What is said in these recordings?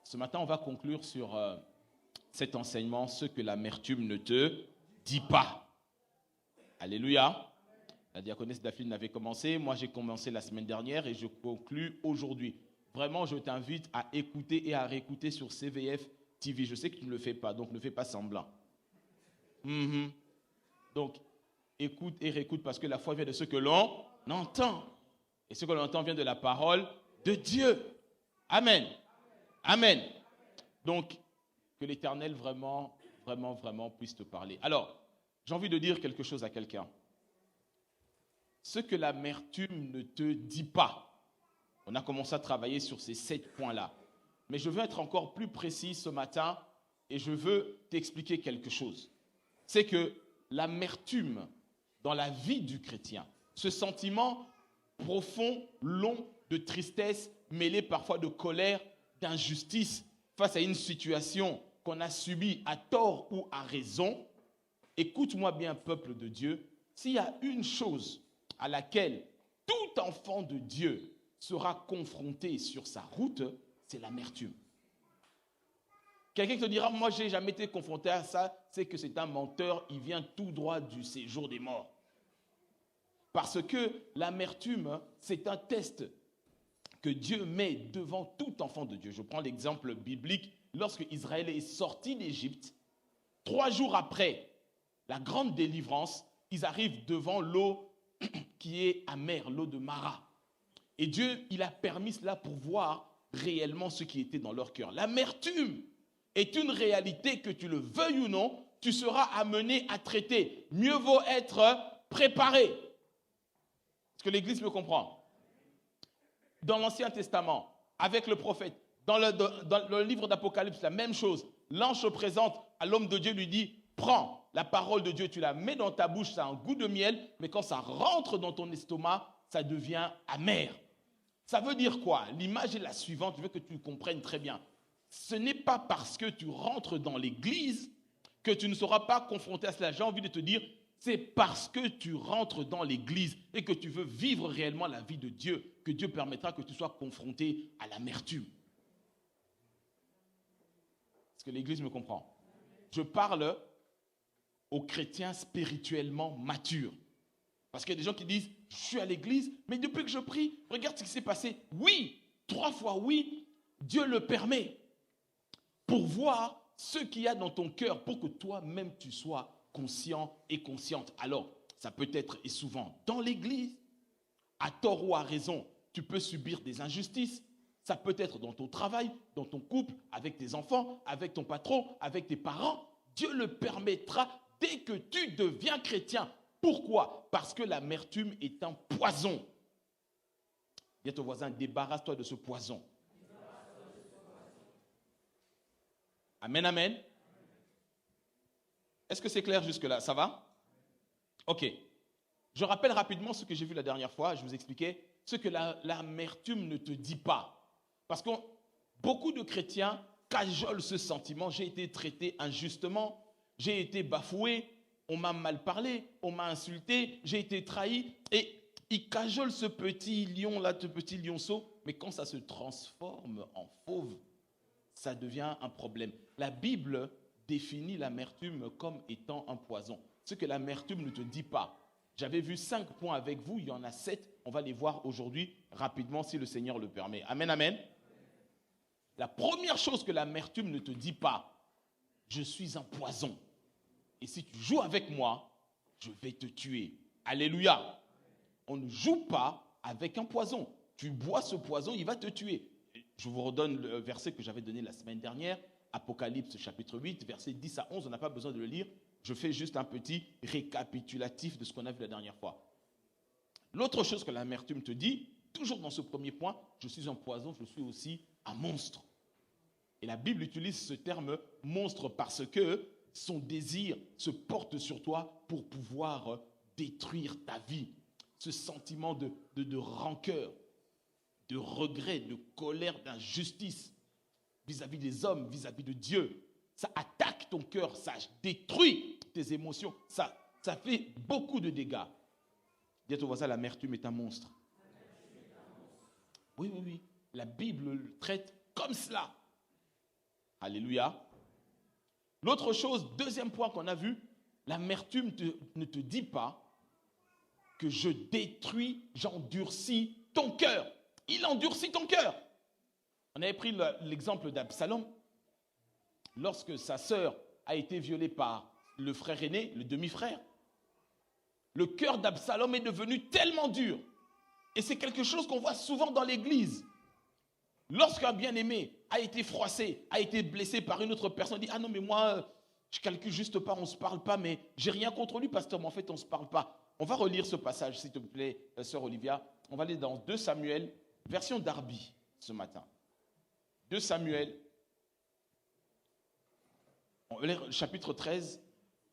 Ce matin, on va conclure sur cet enseignement, ce que l'amertume ne te dit pas. Alléluia. La diaconesse Daphine avait commencé, moi j'ai commencé la semaine dernière et je conclue aujourd'hui. Vraiment, je t'invite à écouter et à réécouter sur CVF TV. Je sais que tu ne le fais pas, donc ne fais pas semblant. Donc, écoute et réécoute parce que la foi vient de ce que l'on entend. Et ce que l'on entend vient de la parole de Dieu. Amen. Amen. Donc, que l'Éternel vraiment puisse te parler. Alors, j'ai envie de dire quelque chose à quelqu'un. Ce que l'amertume ne te dit pas. On a commencé à travailler sur ces 7 points-là. Mais je veux être encore plus précis ce matin et je veux t'expliquer quelque chose. C'est que l'amertume dans la vie du chrétien, ce sentiment profond, long de tristesse, mêlé parfois de colère, d'injustice face à une situation qu'on a subie à tort ou à raison, écoute-moi bien, peuple de Dieu, s'il y a une chose à laquelle tout enfant de Dieu sera confronté sur sa route, c'est l'amertume. Quelqu'un te dira, moi je n'ai jamais été confronté à ça, c'est que c'est un menteur, il vient tout droit du séjour des morts. Parce que l'amertume, c'est un test que Dieu met devant tout enfant de Dieu. Je prends l'exemple biblique, lorsque Israël est sorti d'Égypte, 3 jours après la grande délivrance, ils arrivent devant l'eau qui est amère, l'eau de Mara. Et Dieu, il a permis cela pour voir réellement ce qui était dans leur cœur. L'amertume est une réalité que tu le veuilles ou non, tu seras amené à traiter. Mieux vaut être préparé. Est-ce que l'Église me comprend? Dans l'Ancien Testament, avec le prophète, dans le livre d'Apocalypse, la même chose. L'ange se présente à l'homme de Dieu, lui dit, prends la parole de Dieu, tu la mets dans ta bouche, ça a un goût de miel, mais quand ça rentre dans ton estomac, ça devient amer. Ça veut dire quoi? L'image est la suivante, je veux que tu comprennes très bien. Ce n'est pas parce que tu rentres dans l'église que tu ne seras pas confronté à cela. J'ai envie de te dire, c'est parce que tu rentres dans l'église et que tu veux vivre réellement la vie de Dieu que Dieu permettra que tu sois confronté à l'amertume. Est-ce que l'église me comprend? Je parle aux chrétiens spirituellement matures. Parce qu'il y a des gens qui disent, je suis à l'église, mais depuis que je prie, regarde ce qui s'est passé. Oui, 3 fois oui, Dieu le permet. Pour voir ce qu'il y a dans ton cœur, pour que toi-même tu sois conscient et consciente. Alors, ça peut être et souvent dans l'église, à tort ou à raison, tu peux subir des injustices. Ça peut être dans ton travail, dans ton couple, avec tes enfants, avec ton patron, avec tes parents. Dieu le permettra dès que tu deviens chrétien. Pourquoi? Parce que l'amertume est un poison. Dis à ton voisin, débarrasse-toi de ce poison. Amen, amen. Est-ce que c'est clair jusque-là? Ça va? Ok. Je rappelle rapidement ce que j'ai vu la dernière fois. Je vous expliquais ce que l'amertume ne te dit pas. Parce que beaucoup de chrétiens cajolent ce sentiment. J'ai été traité injustement, j'ai été bafoué, on m'a mal parlé, on m'a insulté, j'ai été trahi. Et ils cajolent ce petit lion-là, ce petit lionceau. Mais quand ça se transforme en fauve, ça devient un problème. La Bible définit l'amertume comme étant un poison. Ce que l'amertume ne te dit pas. J'avais vu 5 points avec vous, il y en a 7. On va les voir aujourd'hui rapidement si le Seigneur le permet. Amen, amen. La première chose que l'amertume ne te dit pas, je suis un poison. Et si tu joues avec moi, je vais te tuer. Alléluia. On ne joue pas avec un poison. Tu bois ce poison, il va te tuer. Je vous redonne le verset que j'avais donné la semaine dernière, Apocalypse chapitre 8, versets 10 à 11, on n'a pas besoin de le lire. Je fais juste un petit récapitulatif de ce qu'on a vu la dernière fois. L'autre chose que l'amertume te dit, toujours dans ce premier point, je suis un poison, je suis aussi un monstre. Et la Bible utilise ce terme monstre parce que son désir se porte sur toi pour pouvoir détruire ta vie. Ce sentiment de rancœur, de regret, de colère, d'injustice vis-à-vis des hommes, vis-à-vis de Dieu. Ça attaque ton cœur, ça détruit tes émotions, ça fait beaucoup de dégâts. Dis à ton voisin, l'amertume est un monstre. Oui. La Bible le traite comme cela. Alléluia. L'autre chose, deuxième point qu'on a vu, l'amertume ne te dit pas que je détruis, j'endurcis ton cœur. Il endurcit ton cœur. On avait pris l'exemple d'Absalom. Lorsque sa sœur a été violée par le frère aîné, le demi-frère, le cœur d'Absalom est devenu tellement dur. Et c'est quelque chose qu'on voit souvent dans l'église. Lorsqu'un bien-aimé a été froissé, a été blessé par une autre personne, dit « Ah non, mais moi, je calcule juste pas, on ne se parle pas, mais j'ai rien contre lui, pasteur, mais en fait, on ne se parle pas. » On va relire ce passage, s'il te plaît, sœur Olivia. On va aller dans 2 Samuel, version Darby, ce matin. 2 Samuel, chapitre 13,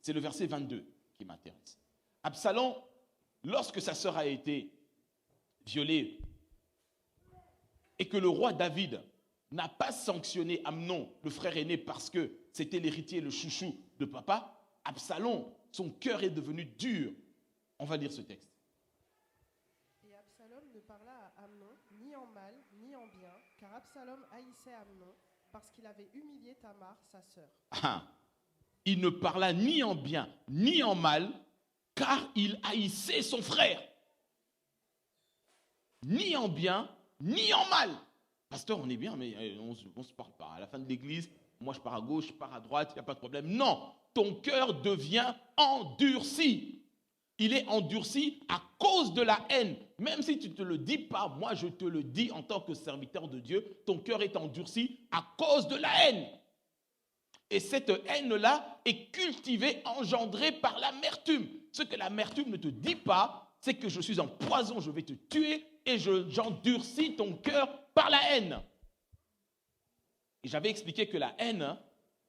c'est le verset 22 qui m'intéresse. Absalom, lorsque sa sœur a été violée et que le roi David n'a pas sanctionné Amnon, le frère aîné, parce que c'était l'héritier, le chouchou de papa, Absalom, son cœur est devenu dur. On va lire ce texte. Et Absalom ne parla à Amnon ni en mal ni en bien, car Absalom haïssait Amnon parce qu'il avait humilié Tamar, sa sœur. Il ne parla ni en bien ni en mal, car il haïssait son frère. Ni en bien, ni en mal. Pasteur, on est bien, mais on ne se parle pas. À la fin de l'église, moi je pars à gauche, je pars à droite, il n'y a pas de problème. Non, ton cœur devient endurci. Il est endurci à cause de la haine. Même si tu ne te le dis pas, moi je te le dis en tant que serviteur de Dieu, ton cœur est endurci à cause de la haine. Et cette haine-là est cultivée, engendrée par l'amertume. Ce que l'amertume ne te dit pas, c'est que je suis un poison, je vais te tuer et j'endurcis ton cœur par la haine. Et j'avais expliqué que la haine,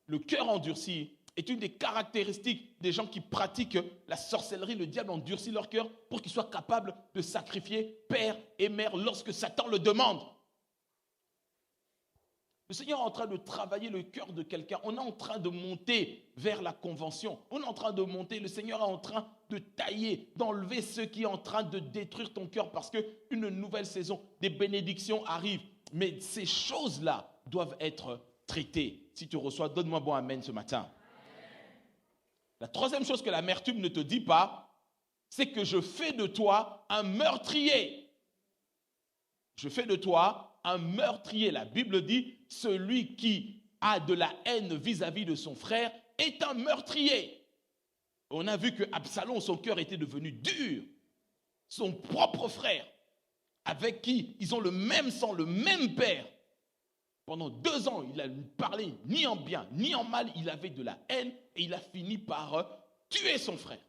le cœur endurci, est une des caractéristiques des gens qui pratiquent la sorcellerie. Le diable endurcit leur cœur pour qu'ils soient capables de sacrifier père et mère lorsque Satan le demande. Le Seigneur est en train de travailler le cœur de quelqu'un. On est en train de monter vers la convention. On est en train de monter. Le Seigneur est en train de tailler, d'enlever ce qui est en train de détruire ton cœur parce qu'une nouvelle saison, des bénédictions arrivent. Mais ces choses-là doivent être traitées. Si tu reçois, donne-moi bon amen ce matin. La troisième chose que l'amertume ne te dit pas, c'est que je fais de toi un meurtrier. Je fais de toi un meurtrier. La Bible dit, celui qui a de la haine vis-à-vis de son frère est un meurtrier. On a vu que Absalom, son cœur était devenu dur. Son propre frère, avec qui ils ont le même sang, le même père. Pendant 2 ans, il a parlé ni en bien, ni en mal. Il avait de la haine et il a fini par tuer son frère.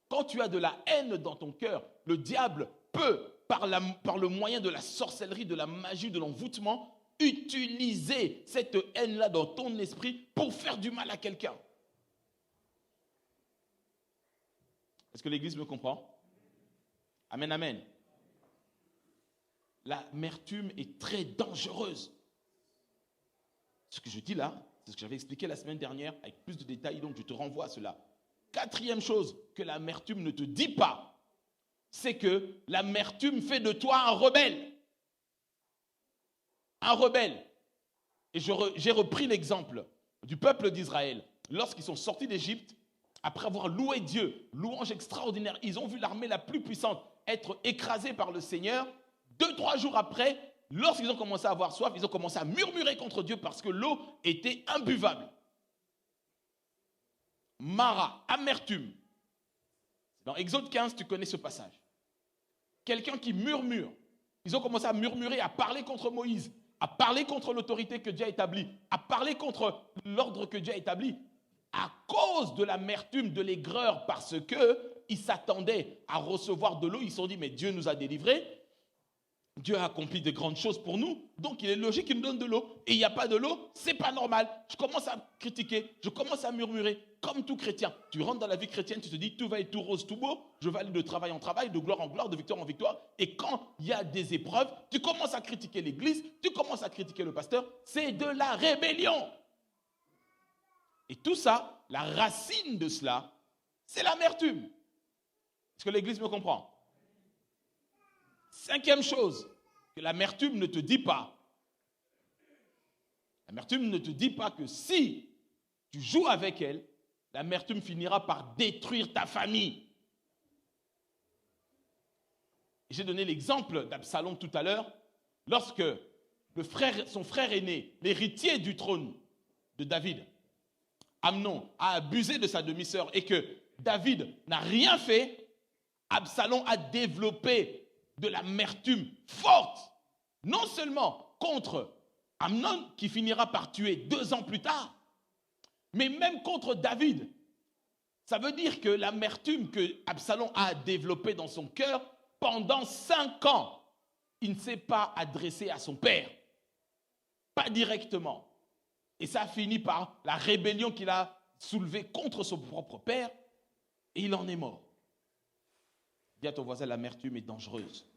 Quand tu as de la haine dans ton cœur, le diable peut, par le moyen de la sorcellerie, de la magie, de l'envoûtement, utiliser cette haine-là dans ton esprit pour faire du mal à quelqu'un. Est-ce que l'Église me comprend? Amen, amen. L'amertume est très dangereuse. Ce que je dis là, c'est ce que j'avais expliqué la semaine dernière avec plus de détails, donc je te renvoie à cela. 4e chose que l'amertume ne te dit pas, c'est que l'amertume fait de toi un rebelle. Un rebelle. Et j'ai repris l'exemple du peuple d'Israël. Lorsqu'ils sont sortis d'Égypte, après avoir loué Dieu, louange extraordinaire, ils ont vu l'armée la plus puissante être écrasée par le Seigneur. 2-3 jours après, lorsqu'ils ont commencé à avoir soif, ils ont commencé à murmurer contre Dieu parce que l'eau était imbuvable. Mara, amertume. Dans Exode 15, tu connais ce passage. Quelqu'un qui murmure. Ils ont commencé à murmurer, à parler contre Moïse, à parler contre l'autorité que Dieu a établie, à parler contre l'ordre que Dieu a établi, à cause de l'amertume, de l'aigreur, parce qu'ils s'attendaient à recevoir de l'eau. Ils se sont dit, mais Dieu nous a délivrés. Dieu a accompli de grandes choses pour nous, donc il est logique qu'il nous donne de l'eau. Et il n'y a pas de l'eau, c'est pas normal. Je commence à critiquer, je commence à murmurer, comme tout chrétien. Tu rentres dans la vie chrétienne, tu te dis tout va être tout rose, tout beau. Je vais aller de travail en travail, de gloire en gloire, de victoire en victoire. Et quand il y a des épreuves, tu commences à critiquer l'église, tu commences à critiquer le pasteur. C'est de la rébellion. Et tout ça, la racine de cela, c'est l'amertume. Est-ce que l'église me comprend? 5e chose que l'amertume ne te dit pas, L'amertume ne te dit pas que si tu joues avec elle, l'amertume finira par détruire ta famille. J'ai donné l'exemple d'Absalom tout à l'heure, lorsque son frère aîné, l'héritier du trône de David, Amnon, a abusé de sa demi-sœur et que David n'a rien fait, Absalom a développé de l'amertume forte, non seulement contre Amnon, qui finira par tuer 2 ans plus tard, mais même contre David. Ça veut dire que l'amertume que Absalom a développée dans son cœur, pendant 5 ans, il ne s'est pas adressé à son père. Pas directement. Et ça a fini par la rébellion qu'il a soulevée contre son propre père, et il en est mort. Dis à ton voisin, l'amertume est dangereuse.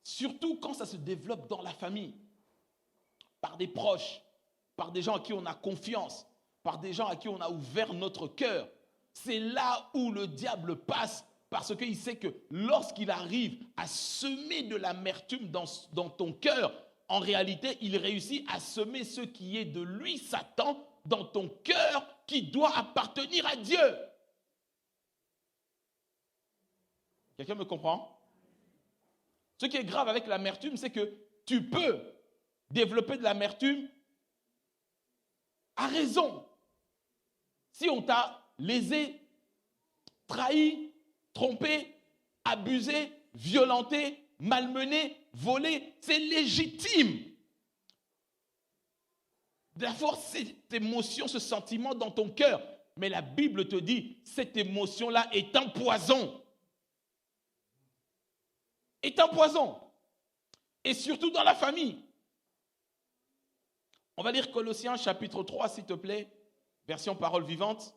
Surtout quand ça se développe dans la famille, par des proches, par des gens à qui on a confiance, par des gens à qui on a ouvert notre cœur. C'est là où le diable passe, parce qu'il sait que lorsqu'il arrive à semer de l'amertume dans ton cœur, en réalité, il réussit à semer ce qui est de lui, Satan, dans ton cœur, qui doit appartenir à Dieu. Quelqu'un me comprend? Ce qui est grave avec l'amertume, c'est que tu peux développer de l'amertume à raison. Si on t'a lésé, trahi, trompé, abusé, violenté, malmené, volé, c'est légitime d'avoir cette émotion, ce sentiment dans ton cœur. Mais la Bible te dit, cette émotion-là est un poison. Est un poison. Et surtout dans la famille. On va lire Colossiens chapitre 3, s'il te plaît, version parole vivante.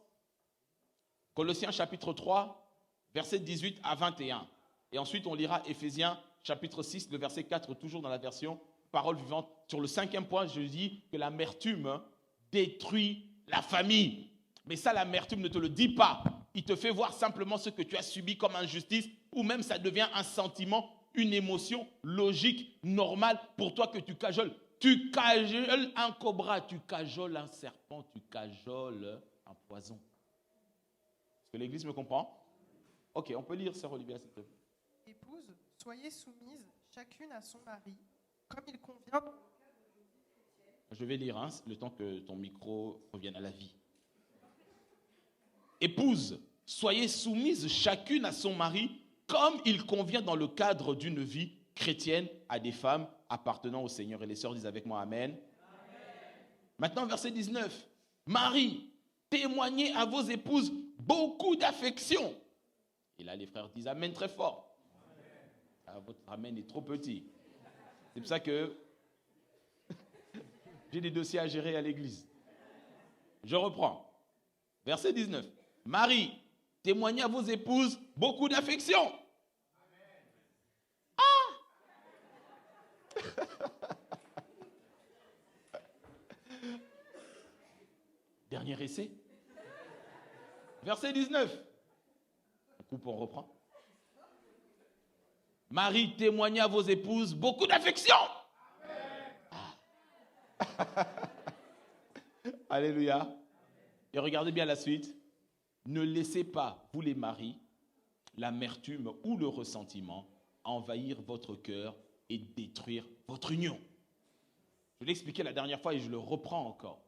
Colossiens chapitre 3, versets 18 à 21. Et ensuite, on lira Éphésiens chapitre 6, le verset 4, toujours dans la version parole vivante. Sur le 5e point, je dis que l'amertume détruit la famille. Mais ça, l'amertume ne te le dit pas. Il te fait voir simplement ce que tu as subi comme injustice, ou même ça devient un sentiment, une émotion logique, normale pour toi que tu cajoles. Tu cajoles un cobra, tu cajoles un serpent, tu cajoles un poison. Est-ce que l'Église me comprend? Ok, on peut lire, sœur Olivia, s'il te plaît. Épouses, soyez soumises chacune à son mari, comme il convient. Je vais lire, hein, le temps que ton micro revienne à la vie. Épouses, soyez soumises chacune à son mari, comme il convient dans le cadre d'une vie chrétienne à des femmes appartenant au Seigneur. Et les sœurs disent avec moi Amen. Amen. Maintenant, verset 19. Marie, témoignez à vos épouses beaucoup d'affection. Et là, les frères disent Amen très fort. Ah, votre Amen est trop petit. C'est pour ça que j'ai des dossiers à gérer à l'église. Je reprends. Verset 19. Marie, témoignez à vos épouses beaucoup d'affection. Dernier essai. Verset 19. On coupe, on reprend. Marie, témoignez à vos épouses beaucoup d'affection. Alléluia. Et regardez bien la suite. Ne laissez pas, vous les maris, l'amertume ou le ressentiment envahir votre cœur et détruire votre union. Je l'ai expliqué la dernière fois et je le reprends encore.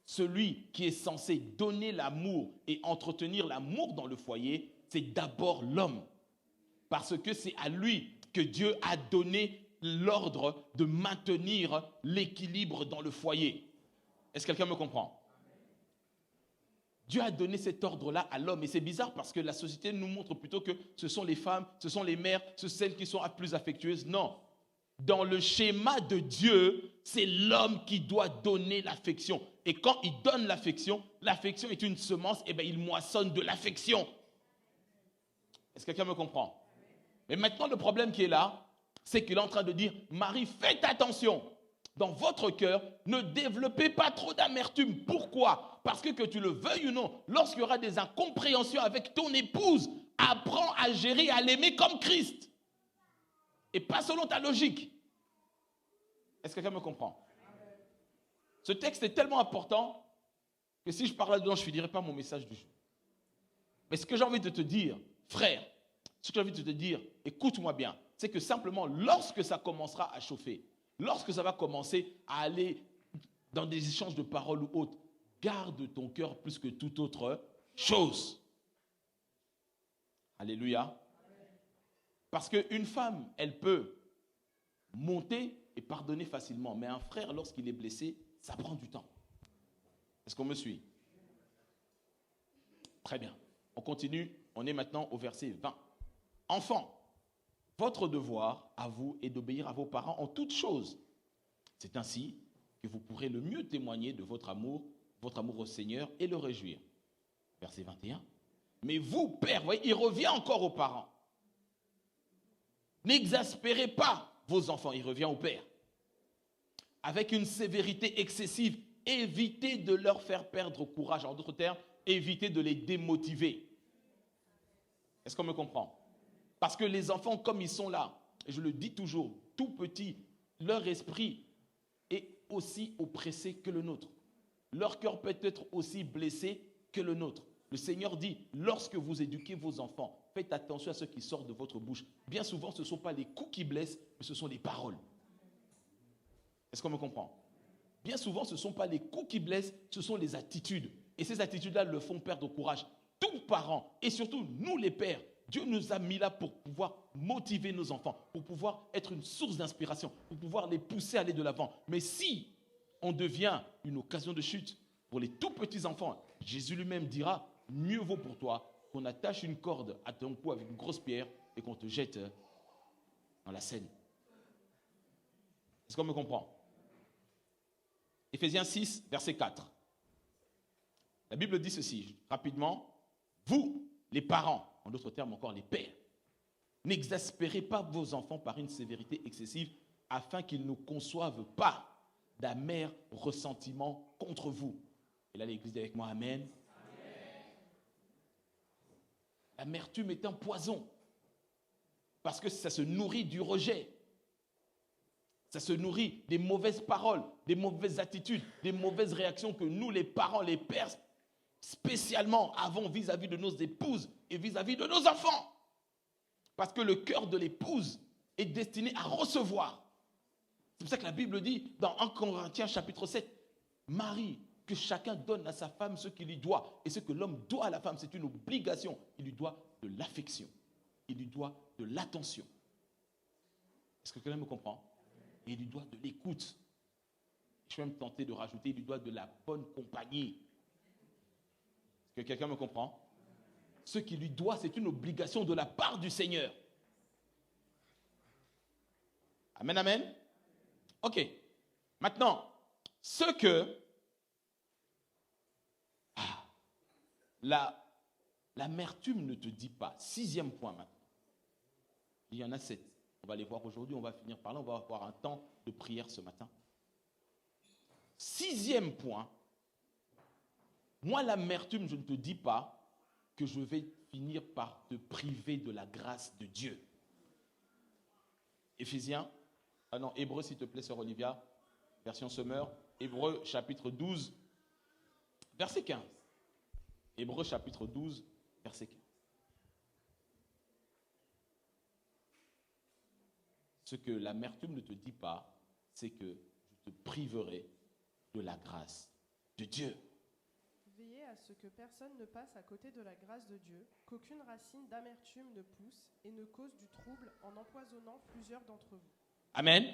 Celui qui est censé donner l'amour et entretenir l'amour dans le foyer, c'est d'abord l'homme. Parce que c'est à lui que Dieu a donné l'ordre de maintenir l'équilibre dans le foyer. Est-ce que quelqu'un me comprend? Dieu a donné cet ordre-là à l'homme. Et c'est bizarre parce que la société nous montre plutôt que ce sont les femmes, ce sont les mères, ce sont celles qui sont plus affectueuses. Non. Dans le schéma de Dieu, c'est l'homme qui doit donner l'affection. Et quand il donne l'affection est une semence, et bien il moissonne de l'affection. Est-ce que quelqu'un me comprend? Mais maintenant, le problème qui est là, c'est qu'il est en train de dire, Marie, faites attention. Dans votre cœur, ne développez pas trop d'amertume. Pourquoi? Parce que tu le veuilles ou non, lorsqu'il y aura des incompréhensions avec ton épouse, apprends à gérer, à l'aimer comme Christ. Et pas selon ta logique. Est-ce que quelqu'un me comprend? Ce texte est tellement important que si je parle là-dedans, je ne finirai pas mon message du jour. Mais ce que j'ai envie de te dire, frère, ce que j'ai envie de te dire, écoute-moi bien, c'est que simplement, lorsque ça commencera à chauffer, lorsque ça va commencer à aller dans des échanges de paroles ou autres, garde ton cœur plus que toute autre chose. Alléluia. Parce qu'une femme, elle peut monter et pardonner facilement, mais un frère, lorsqu'il est blessé, ça prend du temps. Est-ce qu'on me suit? Très bien. On continue. On est maintenant au verset 20. Enfants, votre devoir à vous est d'obéir à vos parents en toutes choses. C'est ainsi que vous pourrez le mieux témoigner de votre amour au Seigneur et le réjouir. Verset 21. Mais vous, pères, voyez, il revient encore aux parents. N'exaspérez pas vos enfants, il revient au père. Avec une sévérité excessive, évitez de leur faire perdre courage. En d'autres termes, évitez de les démotiver. Est-ce qu'on me comprend? Parce que les enfants, comme ils sont là, et je le dis toujours, tout petits, leur esprit est aussi oppressé que le nôtre. Leur cœur peut être aussi blessé que le nôtre. Le Seigneur dit, lorsque vous éduquez vos enfants, faites attention à ce qui sort de votre bouche. Bien souvent, ce ne sont pas les coups qui blessent, mais ce sont les paroles. Est-ce qu'on me comprend? Bien souvent, ce ne sont pas les coups qui blessent, ce sont les attitudes. Et ces attitudes-là le font perdre courage. Tous parents, et surtout nous les pères, Dieu nous a mis là pour pouvoir motiver nos enfants, pour pouvoir être une source d'inspiration, pour pouvoir les pousser à aller de l'avant. Mais si on devient une occasion de chute pour les tout petits enfants, Jésus lui-même dira, mieux vaut pour toi qu'on attache une corde à ton cou avec une grosse pierre et qu'on te jette dans la Seine. Est-ce qu'on me comprend? Éphésiens 6, verset 4. La Bible dit ceci, rapidement. Vous, les parents, en d'autres termes encore les pères, n'exaspérez pas vos enfants par une sévérité excessive afin qu'ils ne conçoivent pas d'amers ressentiments contre vous. Et là, l'Église dit avec moi, Amen. L'amertume est un poison parce que ça se nourrit du rejet. Ça se nourrit des mauvaises paroles, des mauvaises attitudes, des mauvaises réactions que nous, les parents, les pères, spécialement avons vis-à-vis de nos épouses et vis-à-vis de nos enfants. Parce que le cœur de l'épouse est destiné à recevoir. C'est pour ça que la Bible dit dans 1 Corinthiens chapitre 7, Marie, que chacun donne à sa femme ce qu'il lui doit. Et ce que l'homme doit à la femme, c'est une obligation. Il lui doit de l'affection. Il lui doit de l'attention. Est-ce que quelqu'un me comprend? Et il lui doit de l'écoute. Je suis même tenté de rajouter, il lui doit de la bonne compagnie. Est-ce que quelqu'un me comprend? Ce qu'il lui doit, c'est une obligation de la part du Seigneur. Amen, amen. Ok. Maintenant, ce que l'amertume ne te dit pas. 6e point maintenant. Il y en a 7. On va les voir aujourd'hui, on va finir par là, on va avoir un temps de prière ce matin. 6e point. Moi, l'amertume, je ne te dis pas que je vais finir par te priver de la grâce de Dieu. Hébreux, s'il te plaît, sœur Olivia, version Semeur, Hébreux, chapitre 12, verset 15. Hébreux, chapitre 12, verset 15. Ce que l'amertume ne te dit pas, c'est que je te priverai de la grâce de Dieu. Veillez à ce que personne ne passe à côté de la grâce de Dieu, qu'aucune racine d'amertume ne pousse et ne cause du trouble en empoisonnant plusieurs d'entre vous. Amen.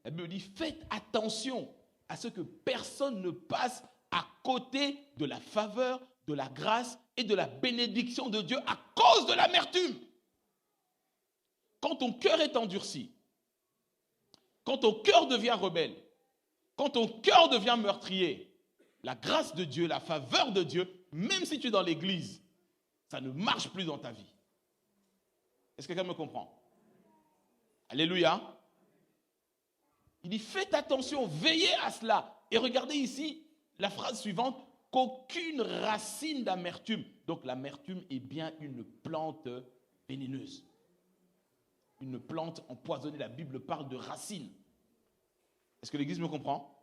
La Bible dit, faites attention à ce que personne ne passe à côté de la faveur, de la grâce et de la bénédiction de Dieu à cause de l'amertume. Quand ton cœur est endurci, quand ton cœur devient rebelle, quand ton cœur devient meurtrier, la grâce de Dieu, la faveur de Dieu, même si tu es dans l'église, ça ne marche plus dans ta vie. Est-ce que quelqu'un me comprend? Alléluia. Il dit, faites attention, veillez à cela. Et regardez ici la phrase suivante, qu'aucune racine d'amertume. Donc l'amertume est bien une plante vénéneuse. Une plante empoisonnée. La Bible parle de racine. Est-ce que l'Église me comprend?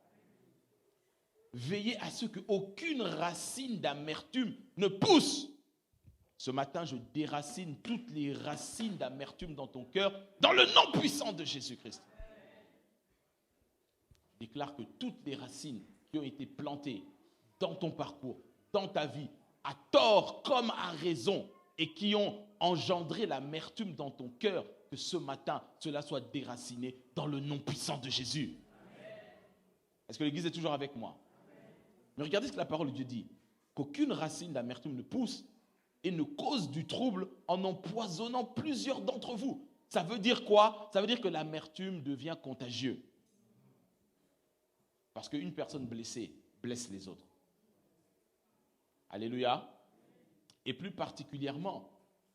Veillez à ce qu'aucune racine d'amertume ne pousse. Ce matin, je déracine toutes les racines d'amertume dans ton cœur, dans le nom puissant de Jésus-Christ. Je déclare que toutes les racines qui ont été plantées dans ton parcours, dans ta vie, à tort comme à raison, et qui ont engendré l'amertume dans ton cœur, que ce matin, cela soit déraciné dans le nom puissant de Jésus. Est-ce que l'Église est toujours avec moi? Mais regardez ce que la parole de Dieu dit. Qu'aucune racine d'amertume ne pousse et ne cause du trouble en empoisonnant plusieurs d'entre vous. Ça veut dire quoi? Ça veut dire que l'amertume devient contagieux. Parce qu'une personne blessée blesse les autres. Alléluia. Et plus particulièrement,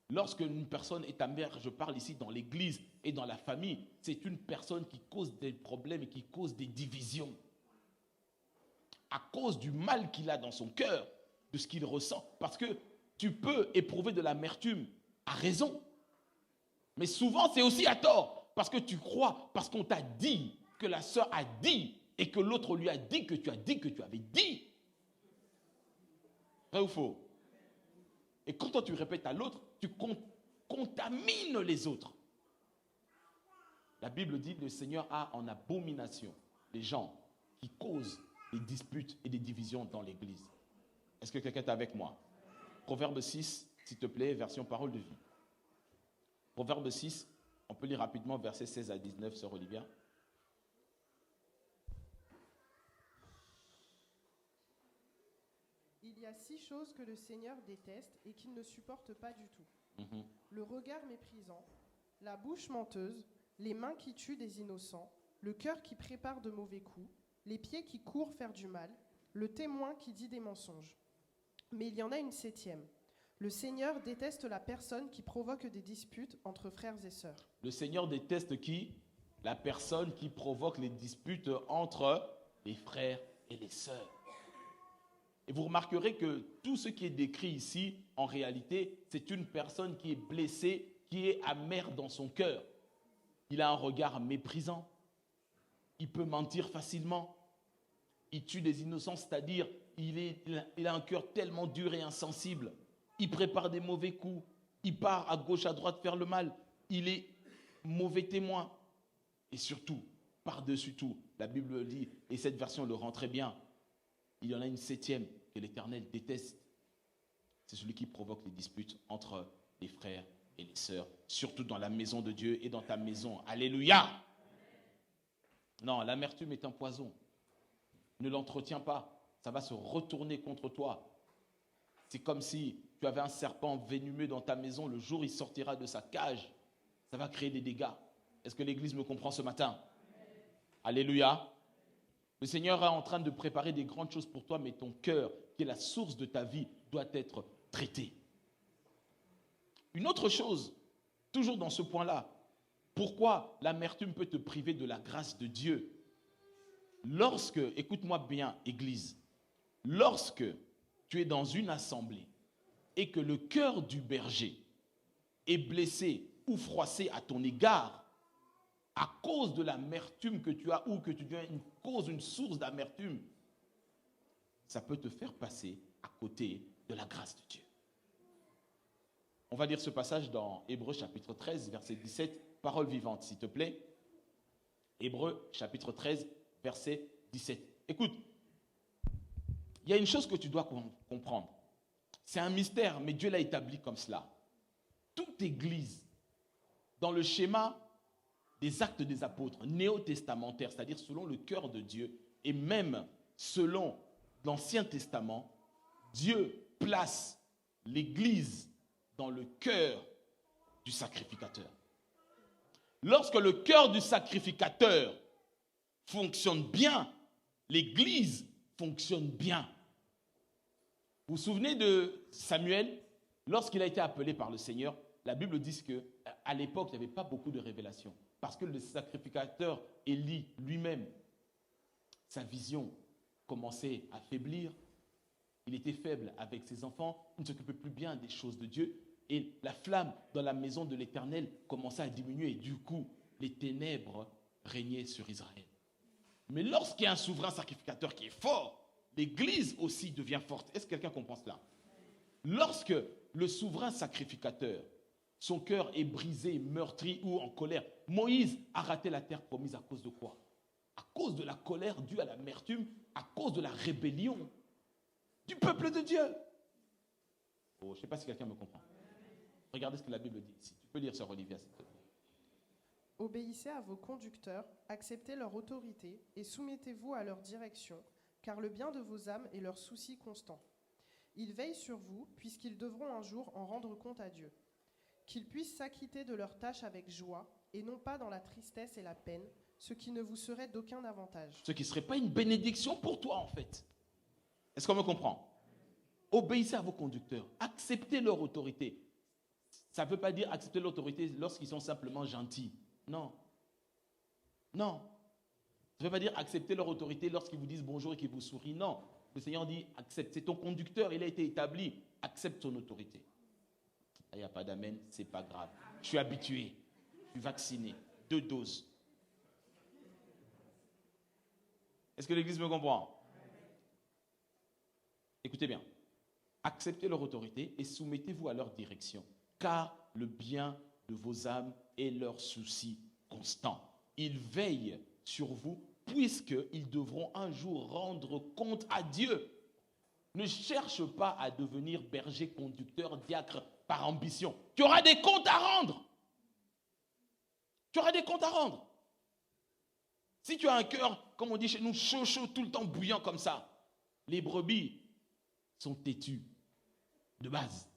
lorsque une personne est amère, je parle ici dans l'église et dans la famille, c'est une personne qui cause des problèmes et qui cause des divisions. À cause du mal qu'il a dans son cœur, de ce qu'il ressent. Parce que tu peux éprouver de l'amertume à raison. Mais souvent, c'est aussi à tort. Parce que tu crois, parce qu'on t'a dit, que la sœur a dit, et que l'autre lui a dit que tu as dit que tu avais dit. Vrai ou faux? Et quand toi tu répètes à l'autre, tu contamines les autres. La Bible dit que le Seigneur a en abomination les gens qui causent des disputes et des divisions dans l'église. Est-ce que quelqu'un est avec moi? Proverbe 6, s'il te plaît, version parole de vie. Proverbe 6, on peut lire rapidement versets 16 à 19, sœur Olivia. Il y a 6 choses que le Seigneur déteste et qu'il ne supporte pas du tout. Le regard méprisant, la bouche menteuse, les mains qui tuent des innocents, le cœur qui prépare de mauvais coups, les pieds qui courent faire du mal, le témoin qui dit des mensonges. Mais il y en a une 7e. Le Seigneur déteste la personne qui provoque des disputes entre frères et sœurs. Le Seigneur déteste qui? La personne qui provoque les disputes entre les frères et les sœurs. Et vous remarquerez que tout ce qui est décrit ici, en réalité, c'est une personne qui est blessée, qui est amère dans son cœur. Il a un regard méprisant. Il peut mentir facilement. Il tue des innocents, c'est-à-dire il a un cœur tellement dur et insensible. Il prépare des mauvais coups. Il part à gauche, à droite faire le mal. Il est mauvais témoin. Et surtout, par-dessus tout, la Bible dit, et cette version le rend très bien, il y en a une 7e que l'Éternel déteste. C'est celui qui provoque les disputes entre les frères et les sœurs, surtout dans la maison de Dieu et dans ta maison. Alléluia! Non, l'amertume est un poison. Ne l'entretiens pas. Ça va se retourner contre toi. C'est comme si tu avais un serpent venimeux dans ta maison. Le jour où il sortira de sa cage, ça va créer des dégâts. Est-ce que l'Église me comprend ce matin? Alléluia! Le Seigneur est en train de préparer des grandes choses pour toi, mais ton cœur, qui est la source de ta vie, doit être traité. Une autre chose, toujours dans ce point-là, pourquoi l'amertume peut te priver de la grâce de Dieu? Lorsque, écoute-moi bien, Église, lorsque tu es dans une assemblée et que le cœur du berger est blessé ou froissé à ton égard, à cause de l'amertume que tu as ou que tu deviens une source d'amertume, ça peut te faire passer à côté de la grâce de Dieu. On va lire ce passage dans Hébreux chapitre 13, verset 17, parole vivante, s'il te plaît. Hébreux chapitre 13, verset 17. Écoute, il y a une chose que tu dois comprendre. C'est un mystère, mais Dieu l'a établi comme cela. Toute église, dans le schéma des actes des apôtres, néo-testamentaires, c'est-à-dire selon le cœur de Dieu, et même selon l'Ancien Testament, Dieu place l'église dans le cœur du sacrificateur. Lorsque le cœur du sacrificateur fonctionne bien, l'église fonctionne bien. Vous vous souvenez de Samuel, lorsqu'il a été appelé par le Seigneur, la Bible dit qu'à l'époque, il n'y avait pas beaucoup de révélations. Parce que le sacrificateur Élie lui-même, sa vision commençait à faiblir. Il était faible avec ses enfants, il ne s'occupait plus bien des choses de Dieu. Et la flamme dans la maison de l'Éternel commençait à diminuer. Et du coup, les ténèbres régnaient sur Israël. Mais lorsqu'il y a un souverain sacrificateur qui est fort, l'Église aussi devient forte. Est-ce que quelqu'un comprend cela? Lorsque le souverain sacrificateur, son cœur est brisé, meurtri ou en colère, Moïse a raté la terre promise à cause de quoi? À cause de la colère due à l'amertume, à cause de la rébellion du peuple de Dieu. Oh, je ne sais pas si quelqu'un me comprend. Regardez ce que la Bible dit ici. Tu peux lire sur Olivia, s'il te plaît. Obéissez à vos conducteurs, acceptez leur autorité et soumettez-vous à leur direction, car le bien de vos âmes est leur souci constant. Ils veillent sur vous, puisqu'ils devront un jour en rendre compte à Dieu. Qu'ils puissent s'acquitter de leurs tâches avec joie, et non pas dans la tristesse et la peine, ce qui ne vous serait d'aucun avantage. Ce qui ne serait pas une bénédiction pour toi, en fait. Est-ce qu'on me comprend? Obéissez à vos conducteurs, acceptez leur autorité. Ça ne veut pas dire accepter l'autorité lorsqu'ils sont simplement gentils. Non. Non. Ça ne veut pas dire accepter leur autorité lorsqu'ils vous disent bonjour et qu'ils vous sourient. Non. Le Seigneur dit accepte. C'est ton conducteur, il a été établi. Accepte son autorité. Il n'y a pas d'amen, c'est pas grave. Je suis habitué. Je suis vacciné. 2 doses. Est-ce que l'Église me comprend? Écoutez bien. Acceptez leur autorité et soumettez-vous à leur direction, car le bien de vos âmes est leur souci constant. Ils veillent sur vous, puisqu'ils devront un jour rendre compte à Dieu. Ne cherche pas à devenir berger, conducteur, diacre par ambition. Tu auras des comptes à rendre. Tu auras des comptes à rendre. Si tu as un cœur, comme on dit chez nous, chaud, tout le temps bouillant comme ça, les brebis sont têtues de base.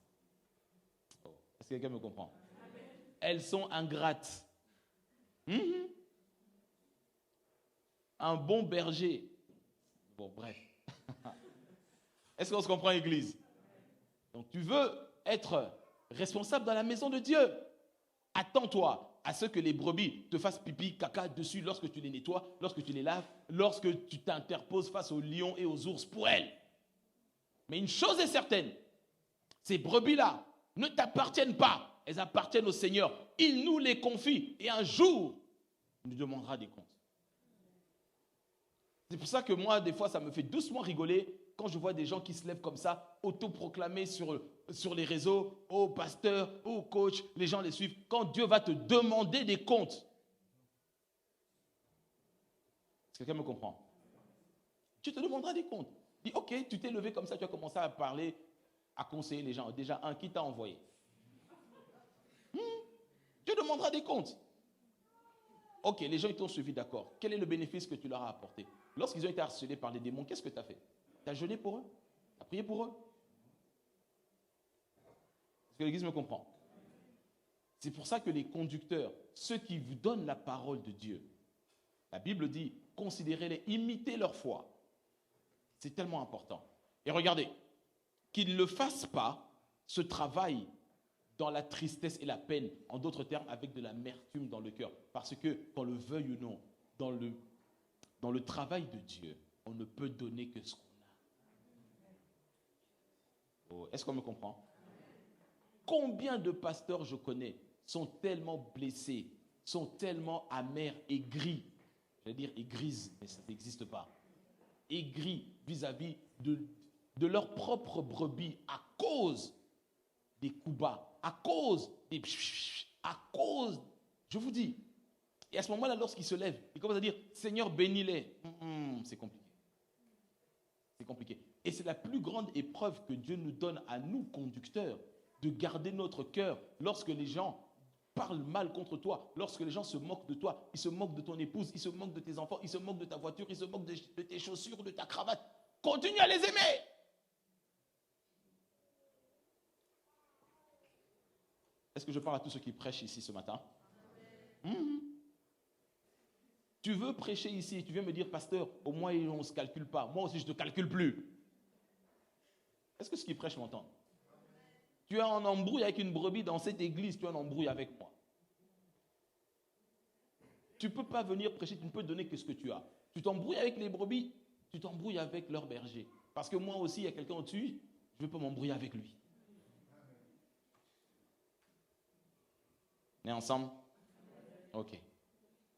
Est-ce que quelqu'un me comprend? Elles sont ingrates. Un bon berger. Bon, bref. Est-ce qu'on se comprend, Église? Donc, tu veux être responsable dans la maison de Dieu. Attends-toi à ce que les brebis te fassent pipi, caca dessus lorsque tu les nettoies, lorsque tu les laves, lorsque tu t'interposes face aux lions et aux ours pour elles. Mais une chose est certaine, ces brebis-là ne t'appartiennent pas. Elles appartiennent au Seigneur. Il nous les confie. Et un jour, il nous demandera des comptes. C'est pour ça que moi, des fois, ça me fait doucement rigoler quand je vois des gens qui se lèvent comme ça, autoproclamés sur les réseaux, oh pasteur, oh coach, les gens les suivent. Quand Dieu va te demander des comptes. Est-ce que quelqu'un me comprend? Tu te demanderas des comptes. Dis, ok, tu t'es levé comme ça, tu as commencé à parler, à conseiller les gens. Déjà, qui t'a envoyé? Tu demanderas des comptes. Ok, les gens ils t'ont suivi, d'accord. Quel est le bénéfice que tu leur as apporté? Lorsqu'ils ont été harcelés par les démons, qu'est-ce que tu as fait? Tu as jeûné pour eux? Tu as prié pour eux? Est-ce que l'Église me comprend? C'est pour ça que les conducteurs, ceux qui vous donnent la parole de Dieu, la Bible dit, considérez-les, imitez leur foi. C'est tellement important. Et regardez, qu'ils ne fassent pas ce travail dans la tristesse et la peine, en d'autres termes, avec de l'amertume dans le cœur. Parce que, qu'on le veuille ou non, dans le travail de Dieu, on ne peut donner que ce qu'on a. Oh, est-ce qu'on me comprend? Combien de pasteurs je connais sont tellement blessés, sont tellement amers, aigris, je vais dire aigrises, mais ça n'existe pas, aigris vis-à-vis de leur propre brebis à cause des coups bas, à cause des... à cause, je vous dis. Et à ce moment-là, lorsqu'ils se lèvent, ils commencent à dire, Seigneur, bénis-les. C'est compliqué. C'est compliqué. Et c'est la plus grande épreuve que Dieu nous donne à nous, conducteurs, de garder notre cœur lorsque les gens parlent mal contre toi, lorsque les gens se moquent de toi, ils se moquent de ton épouse, ils se moquent de tes enfants, ils se moquent de ta voiture, ils se moquent de tes chaussures, de ta cravate. Continue à les aimer. Est-ce que je parle à tous ceux qui prêchent ici ce matin? Tu veux prêcher ici et tu viens me dire, pasteur, au moins on ne se calcule pas. Moi aussi, je ne te calcule plus. Est-ce que ceux qui prêchent m'entendent? Tu es en embrouille avec une brebis dans cette église, tu es en embrouille avec moi. Tu ne peux pas venir prêcher, tu ne peux donner que ce que tu as. Tu t'embrouilles avec les brebis, tu t'embrouilles avec leur berger. Parce que moi aussi, il y a quelqu'un au-dessus, je ne veux pas m'embrouiller avec lui. On est ensemble? Ok.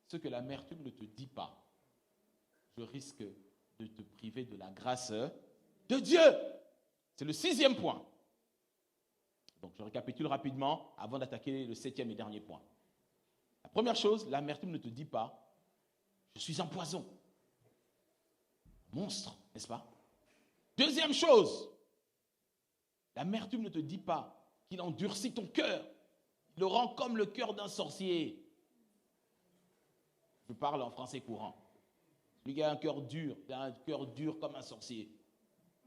Ce que l'amertume ne te dit pas, je risque de te priver de la grâce de Dieu. C'est le 6e point. Donc, je récapitule rapidement avant d'attaquer le 7e et dernier point. La première chose, l'amertume ne te dit pas « je suis un poison ». Monstre, n'est-ce pas? Deuxième chose, l'amertume ne te dit pas qu'il endurcit ton cœur. Il le rend comme le cœur d'un sorcier. Je parle en français courant. Celui qui a un cœur dur, il a un cœur dur comme un sorcier.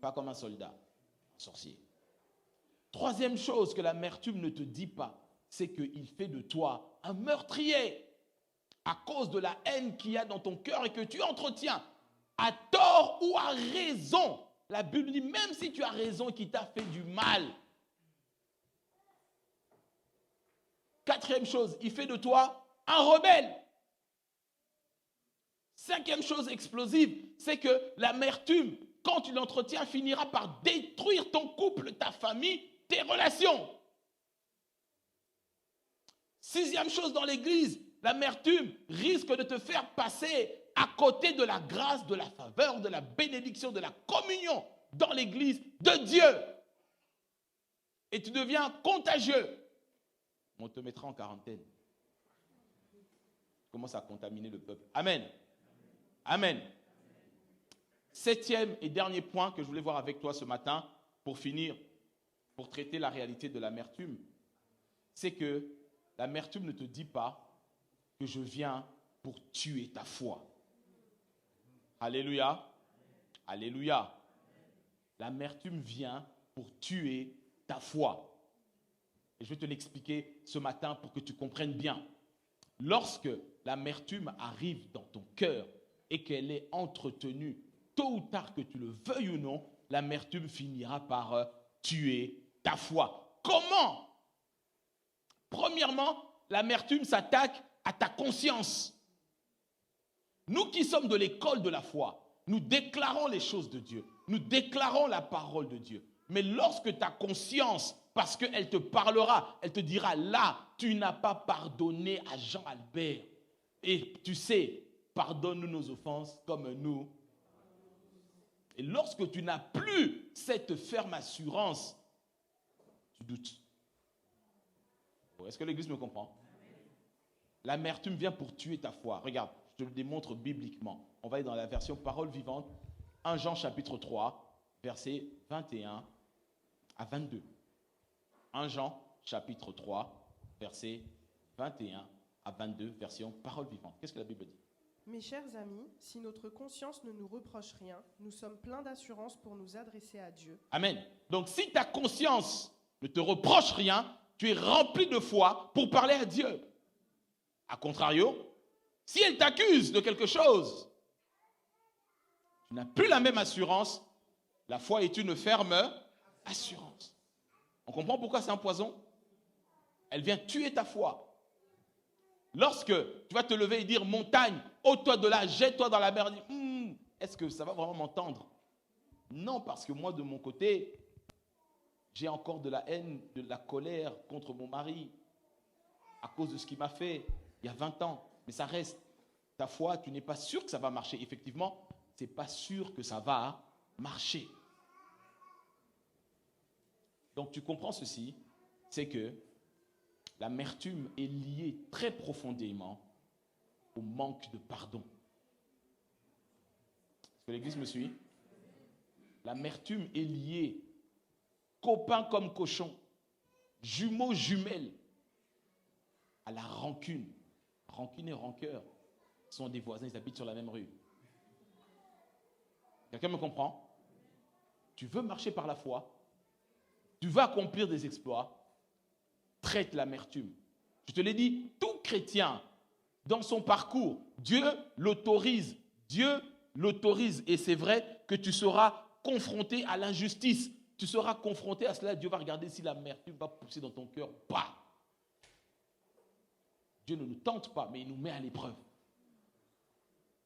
Pas comme un soldat, un sorcier. Troisième chose que l'amertume ne te dit pas, c'est qu'il fait de toi un meurtrier à cause de la haine qu'il y a dans ton cœur et que tu entretiens, à tort ou à raison. La Bible dit, même si tu as raison et qu'il t'a fait du mal. Quatrième chose, il fait de toi un rebelle. Cinquième chose explosive, c'est que l'amertume, quand tu l'entretiens, finira par détruire ton couple, ta famille, tes relations. Sixième chose dans l'église, l'amertume risque de te faire passer à côté de la grâce, de la faveur, de la bénédiction, de la communion dans l'église de Dieu. Et tu deviens contagieux. On te mettra en quarantaine. Tu commences à contaminer le peuple. Amen. Amen. Septième et dernier point que je voulais voir avec toi ce matin, pour finir, pour traiter la réalité de l'amertume, c'est que l'amertume ne te dit pas que je viens pour tuer ta foi. Alléluia. Alléluia. L'amertume vient pour tuer ta foi. Et je vais te l'expliquer ce matin pour que tu comprennes bien. Lorsque l'amertume arrive dans ton cœur et qu'elle est entretenue, tôt ou tard, que tu le veuilles ou non, l'amertume finira par tuer ta foi. Comment? Premièrement, l'amertume s'attaque à ta conscience. Nous qui sommes de l'école de la foi, nous déclarons les choses de Dieu. Nous déclarons la parole de Dieu. Mais lorsque ta conscience, parce qu'elle te parlera, elle te dira, là, tu n'as pas pardonné à Jean-Albert. Et tu sais, pardonne-nous nos offenses comme nous. Et lorsque tu n'as plus cette ferme assurance, tu doutes. Est-ce que l'Église me comprend? L'amertume vient pour tuer ta foi. Regarde, je te le démontre bibliquement. On va aller dans la version Parole vivante, 1 Jean chapitre 3, versets 21 à 22. 1 Jean chapitre 3, versets 21 à 22, version Parole vivante. Qu'est-ce que la Bible dit? Mes chers amis, si notre conscience ne nous reproche rien, nous sommes pleins d'assurance pour nous adresser à Dieu. Amen. Donc si ta conscience ne te reproche rien, tu es rempli de foi pour parler à Dieu. A contrario, si elle t'accuse de quelque chose, tu n'as plus la même assurance. La foi est une ferme assurance. On comprend pourquoi c'est un poison? Elle vient tuer ta foi. Lorsque tu vas te lever et dire, montagne, ôte-toi de là, jette-toi dans la mer, est-ce que ça va vraiment m'entendre? Non, parce que moi, de mon côté, j'ai encore de la haine, de la colère contre mon mari à cause de ce qu'il m'a fait il y a 20 ans. Mais ça reste. Ta foi, tu n'es pas sûr que ça va marcher. Effectivement, ce n'est pas sûr que ça va marcher. Donc tu comprends ceci, c'est que l'amertume est liée très profondément au manque de pardon. Est-ce que l'Église me suit? L'amertume est liée, copain comme cochon, jumeaux jumelles, à la rancune. Rancune et rancœur sont des voisins, ils habitent sur la même rue. Quelqu'un me comprend? Tu veux marcher par la foi, tu veux accomplir des exploits, traite l'amertume. Je te l'ai dit, tout chrétien, dans son parcours, Dieu l'autorise, et c'est vrai que tu seras confronté à l'injustice, tu seras confronté à cela, Dieu va regarder si l'amertume va pousser dans ton cœur, pas. Dieu ne nous tente pas, mais il nous met à l'épreuve.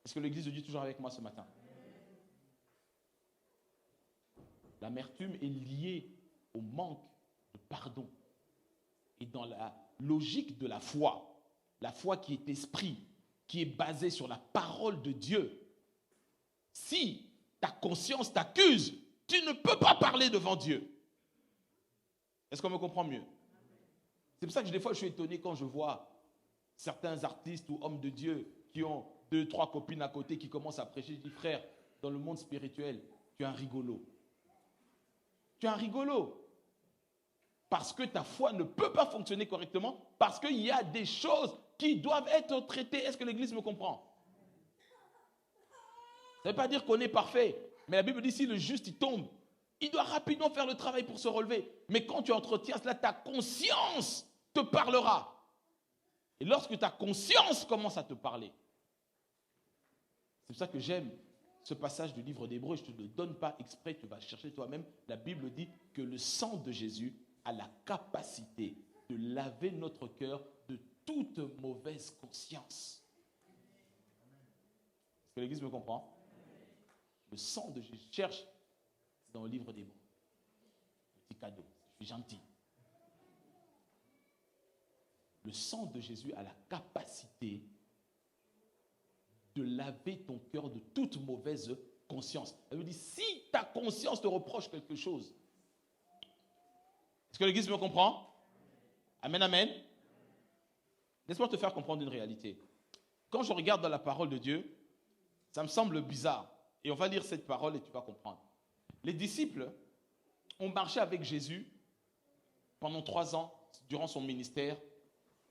Est-ce que l'Église de Dieu est toujours avec moi ce matin? L'amertume est liée au manque de pardon. Et dans la logique de la foi qui est esprit, qui est basée sur la parole de Dieu, si ta conscience t'accuse, tu ne peux pas parler devant Dieu. Est-ce qu'on me comprend mieux? C'est pour ça que des fois je suis étonné quand je vois certains artistes ou hommes de Dieu qui ont 2, 3 copines à côté qui commencent à prêcher. Je dis, frère, dans le monde spirituel, tu es un rigolo. Tu es un rigolo. Parce que ta foi ne peut pas fonctionner correctement, parce qu'il y a des choses qui doivent être traitées. Est-ce que l'Église me comprend? Ça ne veut pas dire qu'on est parfait, mais la Bible dit si le juste il tombe, il doit rapidement faire le travail pour se relever. Mais quand tu entretiens cela, ta conscience te parlera. Et lorsque ta conscience commence à te parler, c'est pour ça que j'aime ce passage du livre d'Hébreux. Je ne te le donne pas exprès, tu vas chercher toi-même. La Bible dit que le sang de Jésus a la capacité de laver notre cœur de toute mauvaise conscience. Est-ce que l'Église me comprend? Le sang de Jésus, cherche dans le livre d'Hébreux. Petit cadeau, je suis gentil. Le sang de Jésus a la capacité de laver ton cœur de toute mauvaise conscience. Elle me dit, si ta conscience te reproche quelque chose, est-ce que l'Église me comprend? Amen, amen. Laisse-moi te faire comprendre une réalité. Quand je regarde dans la parole de Dieu, ça me semble bizarre. Et on va lire cette parole et tu vas comprendre. Les disciples ont marché avec Jésus pendant 3 ans durant son ministère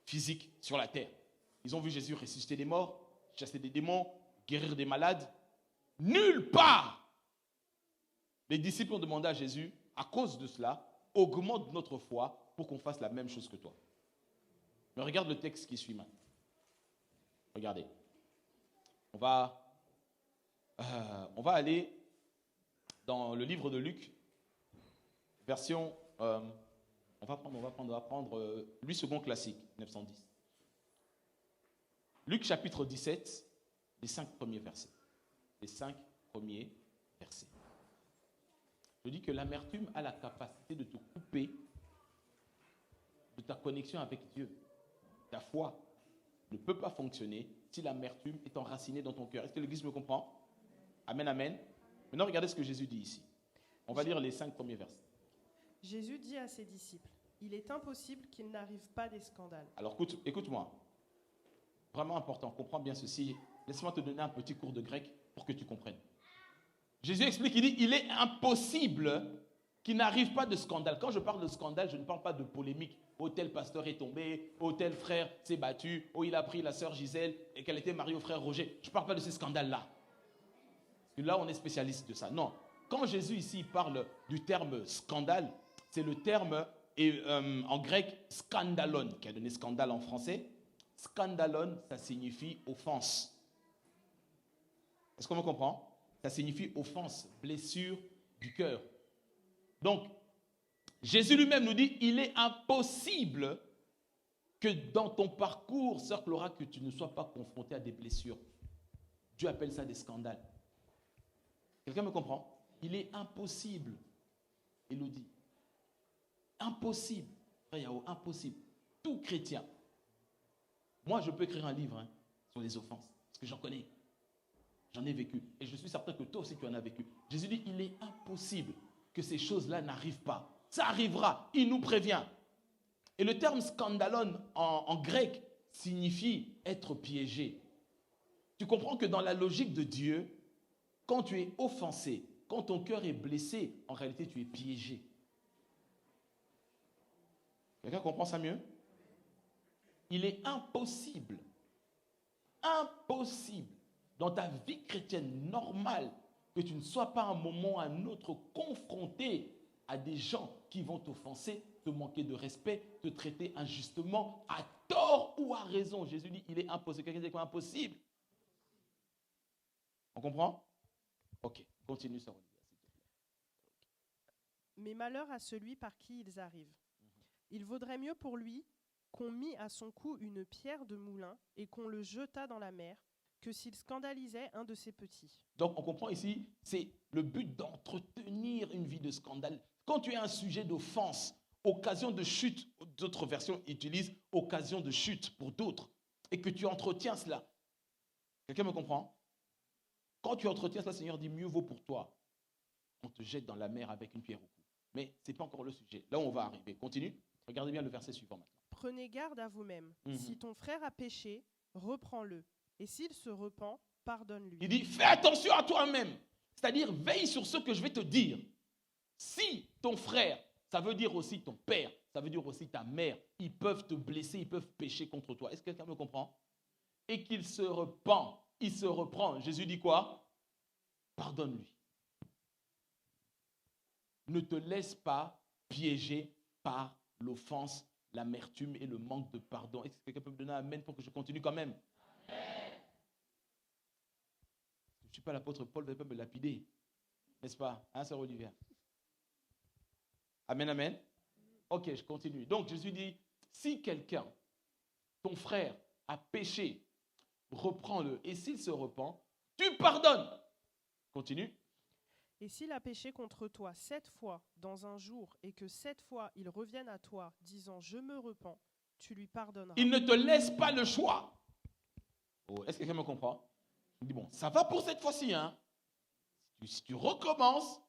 physique sur la terre. Ils ont vu Jésus ressusciter des morts, chasser des démons, guérir des malades. Nulle part, les disciples ont demandé à Jésus, à cause de cela, augmente notre foi pour qu'on fasse la même chose que toi. Mais regarde le texte qui suit maintenant. Regardez. On va aller dans le livre de Luc, version, on va prendre 8 secondes classique, 910. Luc chapitre 17, les 5 premiers versets. Les 5 premiers versets. Je dis que l'amertume a la capacité de te couper de ta connexion avec Dieu. Ta foi ne peut pas fonctionner si l'amertume est enracinée dans ton cœur. Est-ce que l'Église me comprend? Amen, amen. Maintenant, regardez ce que Jésus dit ici. On va lire les 5 premiers versets. Jésus dit à ses disciples, il est impossible qu'il n'arrive pas des scandales. Alors, écoute-moi. Vraiment important, comprends bien ceci. Laisse-moi te donner un petit cours de grec pour que tu comprennes. Jésus explique, il dit, il est impossible qu'il n'arrive pas de scandale. Quand je parle de scandale, je ne parle pas de polémique. Oh, tel pasteur est tombé, oh, tel frère s'est battu, oh, il a pris la sœur Gisèle et qu'elle était mariée au frère Roger. Je ne parle pas de ces scandales-là. Parce que là, on est spécialiste de ça. Non. Quand Jésus ici parle du terme scandale, c'est le terme en grec scandalon, qui a donné scandale en français. Scandalon, ça signifie offense. Est-ce qu'on me comprend? Ça signifie offense, blessure du cœur. Donc, Jésus lui-même nous dit, il est impossible que dans ton parcours, sœur Clara, que tu ne sois pas confronté à des blessures. Dieu appelle ça des scandales. Quelqu'un me comprend? Il est impossible, Élodie. Impossible. Frère Yao, impossible. Tout chrétien. Moi, je peux écrire un livre sur les offenses, parce que j'en connais. J'en ai vécu. Et je suis certain que toi aussi, tu en as vécu. Jésus dit, il est impossible que ces choses-là n'arrivent pas. Ça arrivera. Il nous prévient. Et le terme scandalon en grec signifie être piégé. Tu comprends que dans la logique de Dieu, quand tu es offensé, quand ton cœur est blessé, en réalité, tu es piégé. Quelqu'un comprend ça mieux? Il est impossible, dans ta vie chrétienne normale, que tu ne sois pas à un moment ou à un autre confronté à des gens qui vont t'offenser, te manquer de respect, te traiter injustement, à tort ou à raison. Jésus dit, il est impossible. Quelqu'un dit quoi? Impossible. On comprend? Ok, continue ça. Mais malheur à celui par qui ils arrivent. Il vaudrait mieux pour lui qu'on mit à son cou une pierre de moulin et qu'on le jetât dans la mer, que s'il scandalisait un de ses petits. Donc on comprend ici, c'est le but d'entretenir une vie de scandale. Quand tu es un sujet d'offense, occasion de chute, d'autres versions utilisent occasion de chute pour d'autres, et que tu entretiens cela. Quelqu'un me comprend? Quand tu entretiens ça, le Seigneur dit, mieux vaut pour toi qu'on te jette dans la mer avec une pierre au cou. Mais ce n'est pas encore le sujet. Là où on va arriver. Continue. Regardez bien le verset suivant maintenant. Prenez garde à vous-même. Si ton frère a péché, reprends-le. Et s'il se repent, pardonne-lui. Il dit, fais attention à toi-même. C'est-à-dire, veille sur ce que je vais te dire. Si ton frère, ça veut dire aussi ton père, ça veut dire aussi ta mère, ils peuvent te blesser, ils peuvent pécher contre toi. Est-ce que quelqu'un me comprend? Et qu'il se repent, il se reprend. Jésus dit quoi? Pardonne-lui. Ne te laisse pas piéger par l'offense, l'amertume et le manque de pardon. Est-ce que quelqu'un peut me donner un amen pour que je continue quand même? Amen. Je ne suis pas l'apôtre Paul, vous ne pouvez pas me lapider. N'est-ce pas? Hein, sœur Olivier? Amen, amen. Ok, je continue. Donc, Jésus dit, si quelqu'un, ton frère, a péché, reprends-le. Et s'il se repent, tu pardonnes. Continue. Et s'il a péché contre toi 7 fois dans un jour, et que 7 fois il revienne à toi, disant « Je me repens », tu lui pardonneras. Il ne te laisse pas le choix. Oh, est-ce que quelqu'un me comprend? Il dit, bon, ça va pour cette fois-ci, hein? Si tu recommences,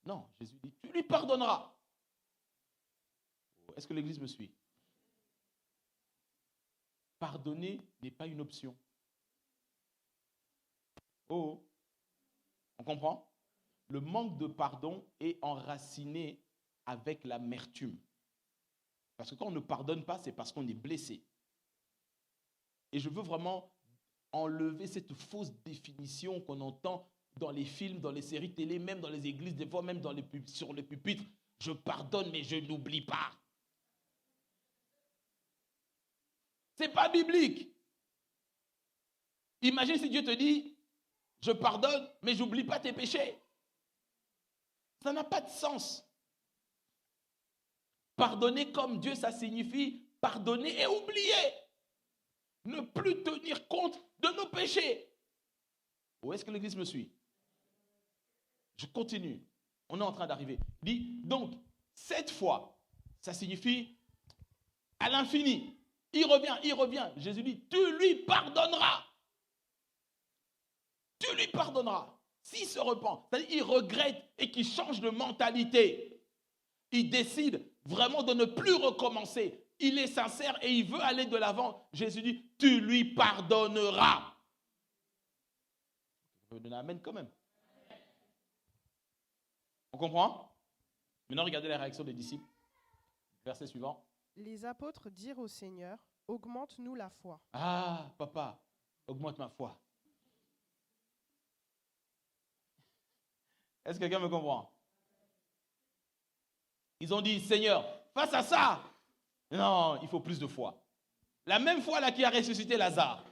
non, Jésus dit, tu lui pardonneras. Oh, est-ce que l'Église me suit? Pardonner n'est pas une option. Oh, on comprend? Le manque de pardon est enraciné avec l'amertume. Parce que quand on ne pardonne pas, c'est parce qu'on est blessé. Et je veux vraiment enlever cette fausse définition qu'on entend dans les films, dans les séries télé, même dans les églises, des fois même sur les pupitres. Je pardonne, mais je n'oublie pas. Ce n'est pas biblique. Imagine si Dieu te dit, je pardonne, mais je n'oublie pas tes péchés. Ça n'a pas de sens. Pardonner comme Dieu, ça signifie pardonner et oublier. Ne plus tenir compte de nos péchés. Où est-ce que l'Église me suit? Je continue. On est en train d'arriver. Il dit, donc, 7 fois, ça signifie à l'infini. Il revient. Jésus dit, tu lui pardonneras. Tu lui pardonneras. S'il se repent, c'est-à-dire qu'il regrette et qu'il change de mentalité. Il décide vraiment de ne plus recommencer. Il est sincère et il veut aller de l'avant. Jésus dit, tu lui pardonneras. Je vais donner un amen quand même. On comprend? Maintenant, regardez la réaction des disciples. Verset suivant. Les apôtres dirent au Seigneur, augmente-nous la foi. Ah, papa, augmente ma foi. Est-ce que quelqu'un me comprend? Ils ont dit, Seigneur, face à ça, non, il faut plus de foi. La même foi là qui a ressuscité Lazare,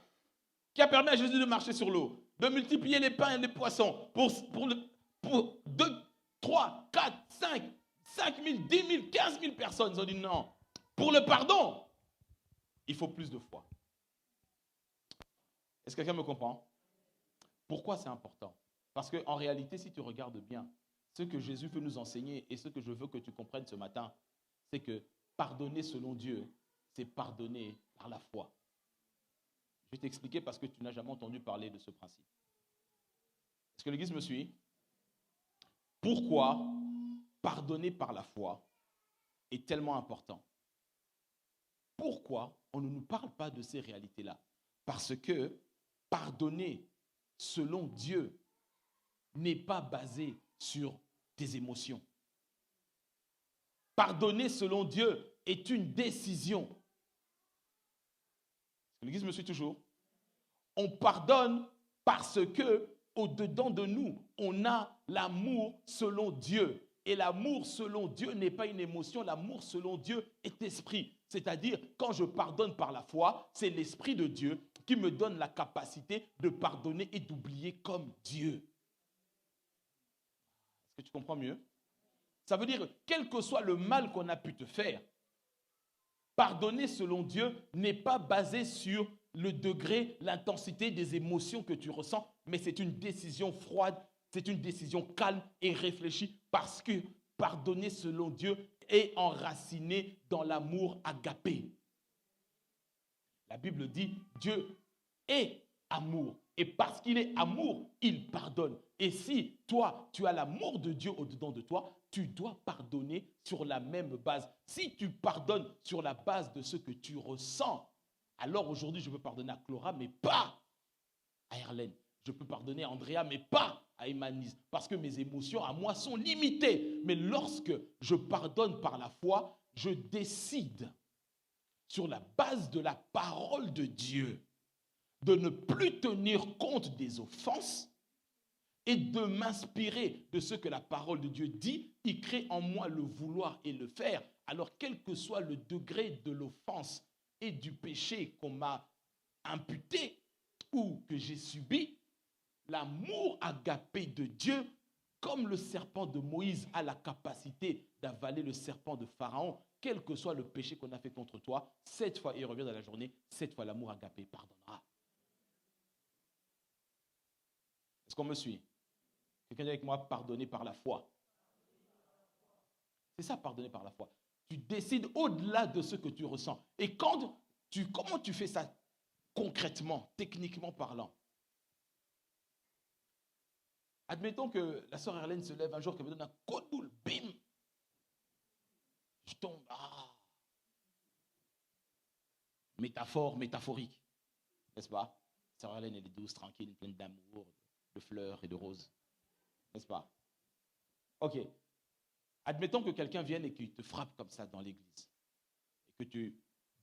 qui a permis à Jésus de marcher sur l'eau, de multiplier les pains et les poissons pour 2, 3, 4, 5 000, 10 000, 15 000 personnes. Ils ont dit non. Pour le pardon, il faut plus de foi. Est-ce que quelqu'un me comprend? Pourquoi c'est important? Parce qu'en réalité, si tu regardes bien, ce que Jésus veut nous enseigner et ce que je veux que tu comprennes ce matin, c'est que pardonner selon Dieu, c'est pardonner par la foi. Je vais t'expliquer parce que tu n'as jamais entendu parler de ce principe. Est-ce que l'Église me suit? Pourquoi pardonner par la foi est tellement important? Pourquoi on ne nous parle pas de ces réalités-là? Parce que pardonner selon Dieu n'est pas basé sur tes émotions. Pardonner selon Dieu est une décision. L'Église me suit toujours. On pardonne parce que au-dedans de nous, on a l'amour selon Dieu. Et l'amour selon Dieu n'est pas une émotion, l'amour selon Dieu est esprit. C'est-à-dire, quand je pardonne par la foi, c'est l'Esprit de Dieu qui me donne la capacité de pardonner et d'oublier comme Dieu. Est-ce que tu comprends mieux? Ça veut dire, quel que soit le mal qu'on a pu te faire, pardonner selon Dieu n'est pas basé sur le degré, l'intensité des émotions que tu ressens, mais c'est une décision froide, c'est une décision calme et réfléchie parce que pardonner selon Dieu est enraciné dans l'amour agapé. La Bible dit Dieu est amour. Et parce qu'il est amour, il pardonne. Et si toi, tu as l'amour de Dieu au-dedans de toi, tu dois pardonner sur la même base. Si tu pardonnes sur la base de ce que tu ressens, alors aujourd'hui, je peux pardonner à Clara, mais pas à Erlène. Je peux pardonner à Andrea, mais pas à Emanise. Parce que mes émotions à moi sont limitées. Mais lorsque je pardonne par la foi, je décide sur la base de la parole de Dieu de ne plus tenir compte des offenses et de m'inspirer de ce que la parole de Dieu dit. Il crée en moi le vouloir et le faire. Alors, quel que soit le degré de l'offense et du péché qu'on m'a imputé ou que j'ai subi, l'amour agapé de Dieu, comme le serpent de Moïse a la capacité d'avaler le serpent de Pharaon, quel que soit le péché qu'on a fait contre toi, 7 fois, il revient dans la journée, 7 fois l'amour agapé pardonnera. Est-ce qu'on me suit? Quelqu'un dit avec moi, pardonner par la foi. C'est ça, pardonner par la foi. Tu décides au-delà de ce que tu ressens. Et comment tu fais ça concrètement, techniquement parlant? Admettons que la sœur Erlène se lève un jour, qu'elle me donne un coup de boule, bim! Je tombe. Métaphore, métaphorique. N'est-ce pas? La sœur Erlène, elle est douce, tranquille, pleine d'amour, de fleurs et de roses. N'est-ce pas? Ok. Admettons que quelqu'un vienne et qu'il te frappe comme ça dans l'église. Et que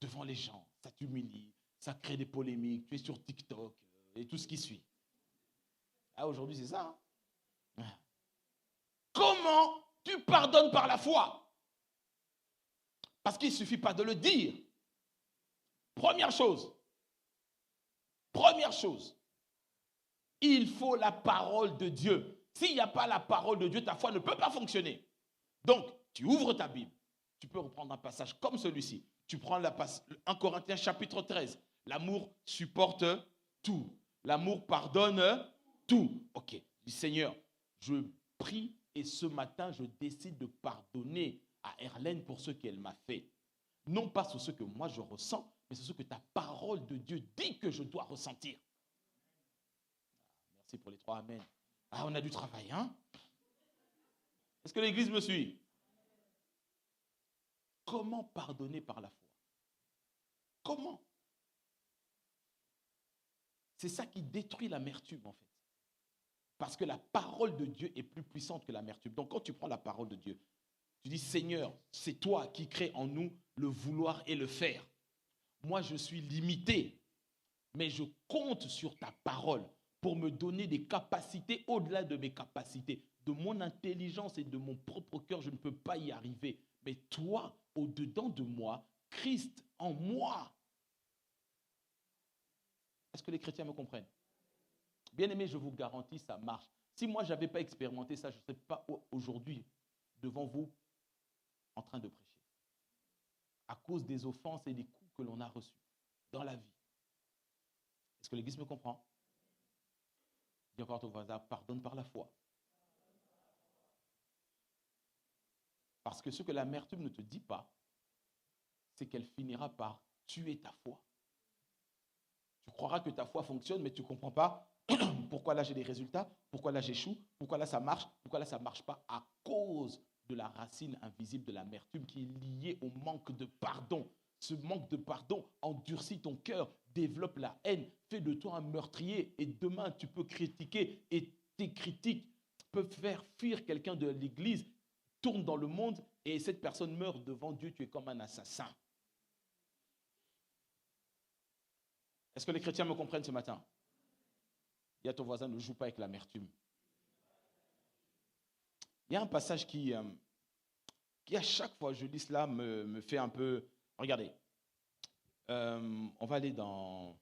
devant les gens, ça t'humilie, ça crée des polémiques, tu es sur TikTok et tout ce qui suit. Aujourd'hui, c'est ça. Comment tu pardonnes par la foi? Parce qu'il ne suffit pas de le dire. Première chose, il faut la parole de Dieu. S'il n'y a pas la parole de Dieu, ta foi ne peut pas fonctionner. Donc, tu ouvres ta Bible. Tu peux reprendre un passage comme celui-ci. Tu prends 1 Corinthiens chapitre 13. L'amour supporte tout. L'amour pardonne tout. Ok. Du Seigneur, je prie et ce matin, je décide de pardonner à Erlène pour ce qu'elle m'a fait. Non pas sur ce que moi je ressens, mais sur ce que ta parole de Dieu dit que je dois ressentir. Merci pour les 3 amen. On a du travail, hein? Est-ce que l'église me suit? Comment pardonner par la foi? Comment? C'est ça qui détruit l'amertume, en fait. Parce que la parole de Dieu est plus puissante que l'amertume. Donc, quand tu prends la parole de Dieu, tu dis, Seigneur, c'est toi qui crée en nous le vouloir et le faire. Moi, je suis limité, mais je compte sur ta parole pour me donner des capacités au-delà de mes capacités. De mon intelligence et de mon propre cœur, je ne peux pas y arriver. Mais toi, au-dedans de moi, Christ en moi. Est-ce que les chrétiens me comprennent? Bien aimé, je vous garantis, ça marche. Si moi, je n'avais pas expérimenté ça, je ne serais pas aujourd'hui devant vous en train de prêcher. À cause des offenses et des coups que l'on a reçus dans la vie. Est-ce que l'église me comprend? Dis encore à ton voisin, pardonne par la foi. Parce que ce que l'amertume ne te dit pas, c'est qu'elle finira par tuer ta foi. Tu croiras que ta foi fonctionne, mais tu ne comprends pas pourquoi là j'ai des résultats, pourquoi là j'échoue, pourquoi là ça marche, pourquoi là ça ne marche pas, à cause de la racine invisible de l'amertume qui est liée au manque de pardon. Ce manque de pardon endurcit ton cœur, développe la haine, fait de toi un meurtrier et demain tu peux critiquer et tes critiques peuvent faire fuir quelqu'un de l'église, tourne dans le monde et cette personne meurt devant Dieu, tu es comme un assassin. Est-ce que les chrétiens me comprennent ce matin? Il y a ton voisin, ne joue pas avec l'amertume. Il y a un passage qui à chaque fois je lis cela, me fait un peu... Regardez, on va aller dans...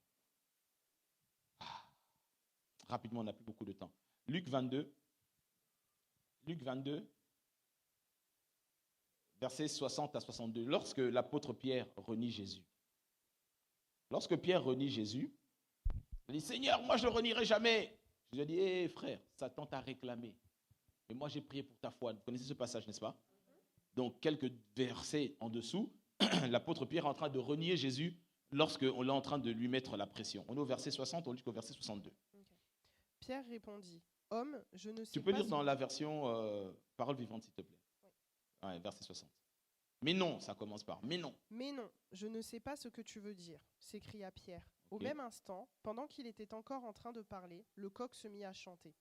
Rapidement, on n'a plus beaucoup de temps. Luc 22, versets 60 à 62. Lorsque l'apôtre Pierre renie Jésus. Lorsque Pierre renie Jésus, il dit, Seigneur, moi je ne le renierai jamais. Je lui ai dit, hé frère, Satan t'a réclamé. Mais moi j'ai prié pour ta foi. Vous connaissez ce passage, n'est-ce pas? Donc quelques versets en dessous, l'apôtre Pierre est en train de renier Jésus lorsqu'on est en train de lui mettre la pression. On est au verset 60, on lit jusqu'au verset 62. Pierre répondit, « Homme, je ne sais Tu peux pas lire ce dans la version Parole vivante, s'il te plaît. Ouais, verset 60. Mais non, ça commence par mais non. Mais non, je ne sais pas ce que tu veux dire, s'écria Pierre. Au Ok. même instant, pendant qu'il était encore en train de parler, le coq se mit à chanter.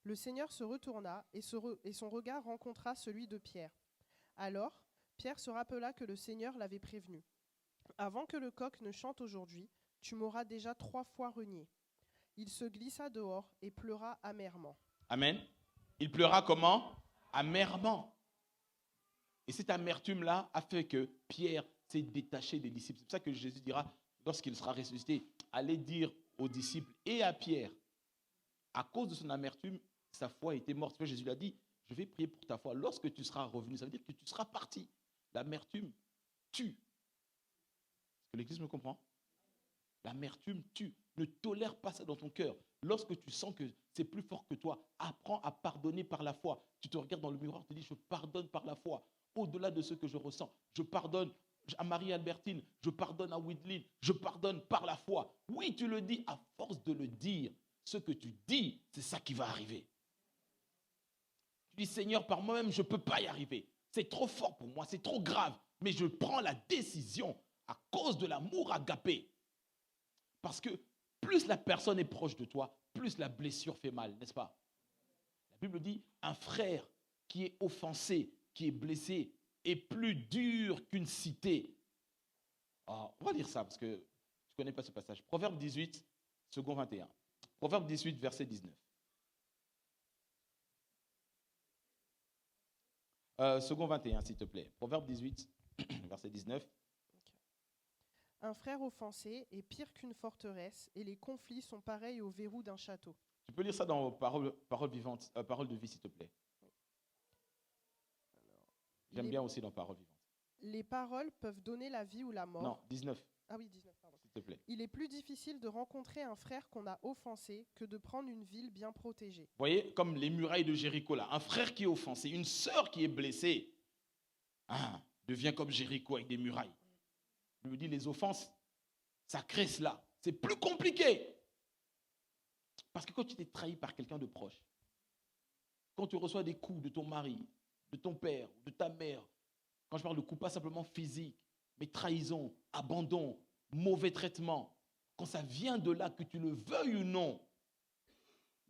Le Seigneur se retourna et son regard rencontra celui de Pierre. Alors, Pierre se rappela que le Seigneur l'avait prévenu. Avant que le coq ne chante aujourd'hui, tu m'auras déjà 3 fois renié. Il se glissa dehors et pleura amèrement. Amen. Il pleura comment? Amèrement. Et cette amertume-là a fait que Pierre s'est détaché des disciples. C'est pour ça que Jésus dira, lorsqu'il sera ressuscité, allez dire aux disciples et à Pierre, à cause de son amertume, sa foi était morte. C'est Jésus l'a dit, je vais prier pour ta foi. Lorsque tu seras revenu, ça veut dire que tu seras parti. L'amertume tue. Est-ce que l'Église me comprend? L'amertume tue. Ne tolère pas ça dans ton cœur. Lorsque tu sens que c'est plus fort que toi, apprends à pardonner par la foi. Tu te regardes dans le miroir, tu te dis, je pardonne par la foi. Au-delà de ce que je ressens, je pardonne à Marie-Albertine, je pardonne à Widlin, je pardonne par la foi. Oui, tu le dis, à force de le dire, ce que tu dis, c'est ça qui va arriver. Tu dis, Seigneur, par moi-même, je ne peux pas y arriver. C'est trop fort pour moi, c'est trop grave. Mais je prends la décision à cause de l'amour agapé. Parce que plus la personne est proche de toi, plus la blessure fait mal, n'est-ce pas? La Bible dit, un frère qui est offensé, qui est blessé, est plus dur qu'une cité. Oh, on va lire ça parce que je ne connais pas ce passage. Proverbe 18, second 21. Proverbe 18, verset 19. Second 21, s'il te plaît. Proverbe 18, verset 19. Un frère offensé est pire qu'une forteresse et les conflits sont pareils au verrou d'un château. Tu peux lire ça dans Parole vivante, Parole de vie, s'il te plaît. J'aime bien aussi dans Parole vivante. Les paroles peuvent donner la vie ou la mort. Non, 19. Ah oui, 19, pardon. S'il te plaît. Il est plus difficile de rencontrer un frère qu'on a offensé que de prendre une ville bien protégée. Vous voyez, comme les murailles de Jéricho là. Un frère qui est offensé, une sœur qui est blessée, devient comme Jéricho avec des murailles. Je me dis, les offenses, ça crée cela. C'est plus compliqué. Parce que quand tu es trahi par quelqu'un de proche, quand tu reçois des coups de ton mari, de ton père, de ta mère, quand je parle de coups, pas simplement physique, mais trahison, abandon, mauvais traitement, quand ça vient de là, que tu le veuilles ou non,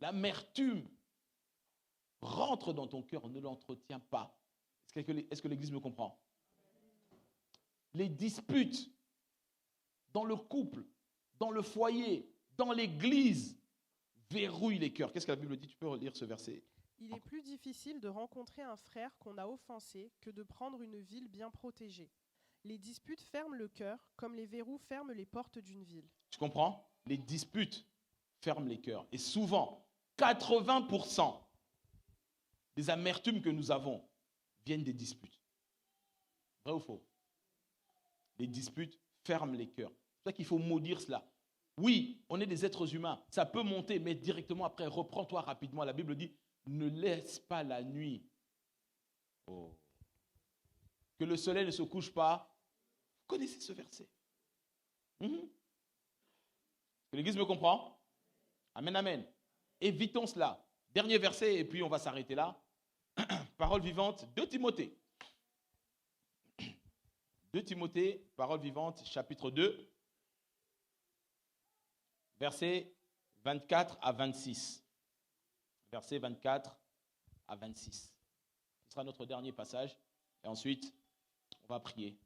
l'amertume rentre dans ton cœur, ne l'entretiens pas. Est-ce que l'Église me comprend? Les disputes dans le couple, dans le foyer, dans l'Église, verrouillent les cœurs. Qu'est-ce que la Bible dit? Tu peux relire ce verset. Il est plus difficile de rencontrer un frère qu'on a offensé que de prendre une ville bien protégée. Les disputes ferment le cœur comme les verrous ferment les portes d'une ville. Tu comprends? Les disputes ferment les cœurs. Et souvent, 80% des amertumes que nous avons viennent des disputes. Vrai ou faux? Les disputes ferment les cœurs. C'est pour ça qu'il faut maudire cela. Oui, on est des êtres humains. Ça peut monter, mais directement après, reprends-toi rapidement. La Bible dit, ne laisse pas la nuit. Oh. Que le soleil ne se couche pas. Vous connaissez ce verset? Que l'Église me comprend? Amen, amen. Évitons cela. Dernier verset, et puis on va s'arrêter là. Parole vivante, 2 Timothée. 2 Timothée, parole vivante, chapitre 2, versets 24 à 26. Versets 24 à 26. Ce sera notre dernier passage. Et ensuite, on va prier.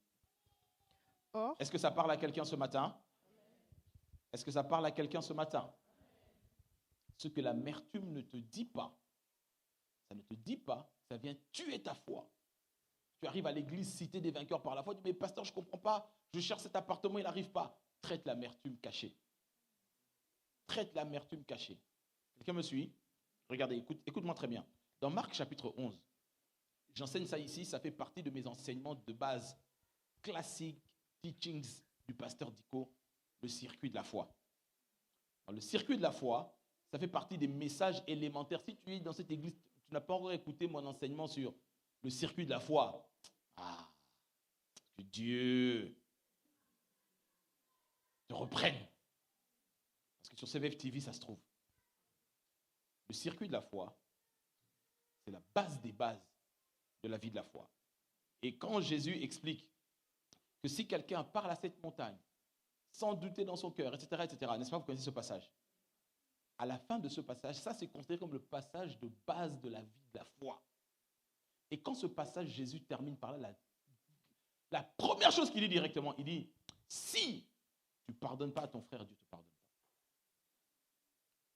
Or, est-ce que ça parle à quelqu'un ce matin? Est-ce que ça parle à quelqu'un ce matin? Ce que l'amertume ne te dit pas, ça ne te dit pas, ça vient tuer ta foi. Tu arrives à l'église, cité des vainqueurs par la foi, tu dis, mais pasteur, je ne comprends pas, je cherche cet appartement, il n'arrive pas. Traite l'amertume cachée. Traite l'amertume cachée. Quelqu'un me suit? Regardez, écoute-moi très bien. Dans Marc chapitre 11, j'enseigne ça ici, ça fait partie de mes enseignements de base, classiques, teachings du pasteur Dico, le circuit de la foi. Dans le circuit de la foi, ça fait partie des messages élémentaires. Si tu es dans cette église, tu n'as pas encore écouté mon enseignement sur le circuit de la foi. Que Dieu te reprenne. Parce que sur CVF TV, ça se trouve. Le circuit de la foi, c'est la base des bases de la vie de la foi. Et quand Jésus explique que si quelqu'un parle à cette montagne, sans douter dans son cœur, etc., n'est-ce pas, vous connaissez ce passage? À la fin de ce passage, ça c'est considéré comme le passage de base de la vie de la foi. Et quand ce passage, Jésus termine par là, la première chose qu'il dit directement, il dit, si tu ne pardonnes pas à ton frère, Dieu te pardonne pas.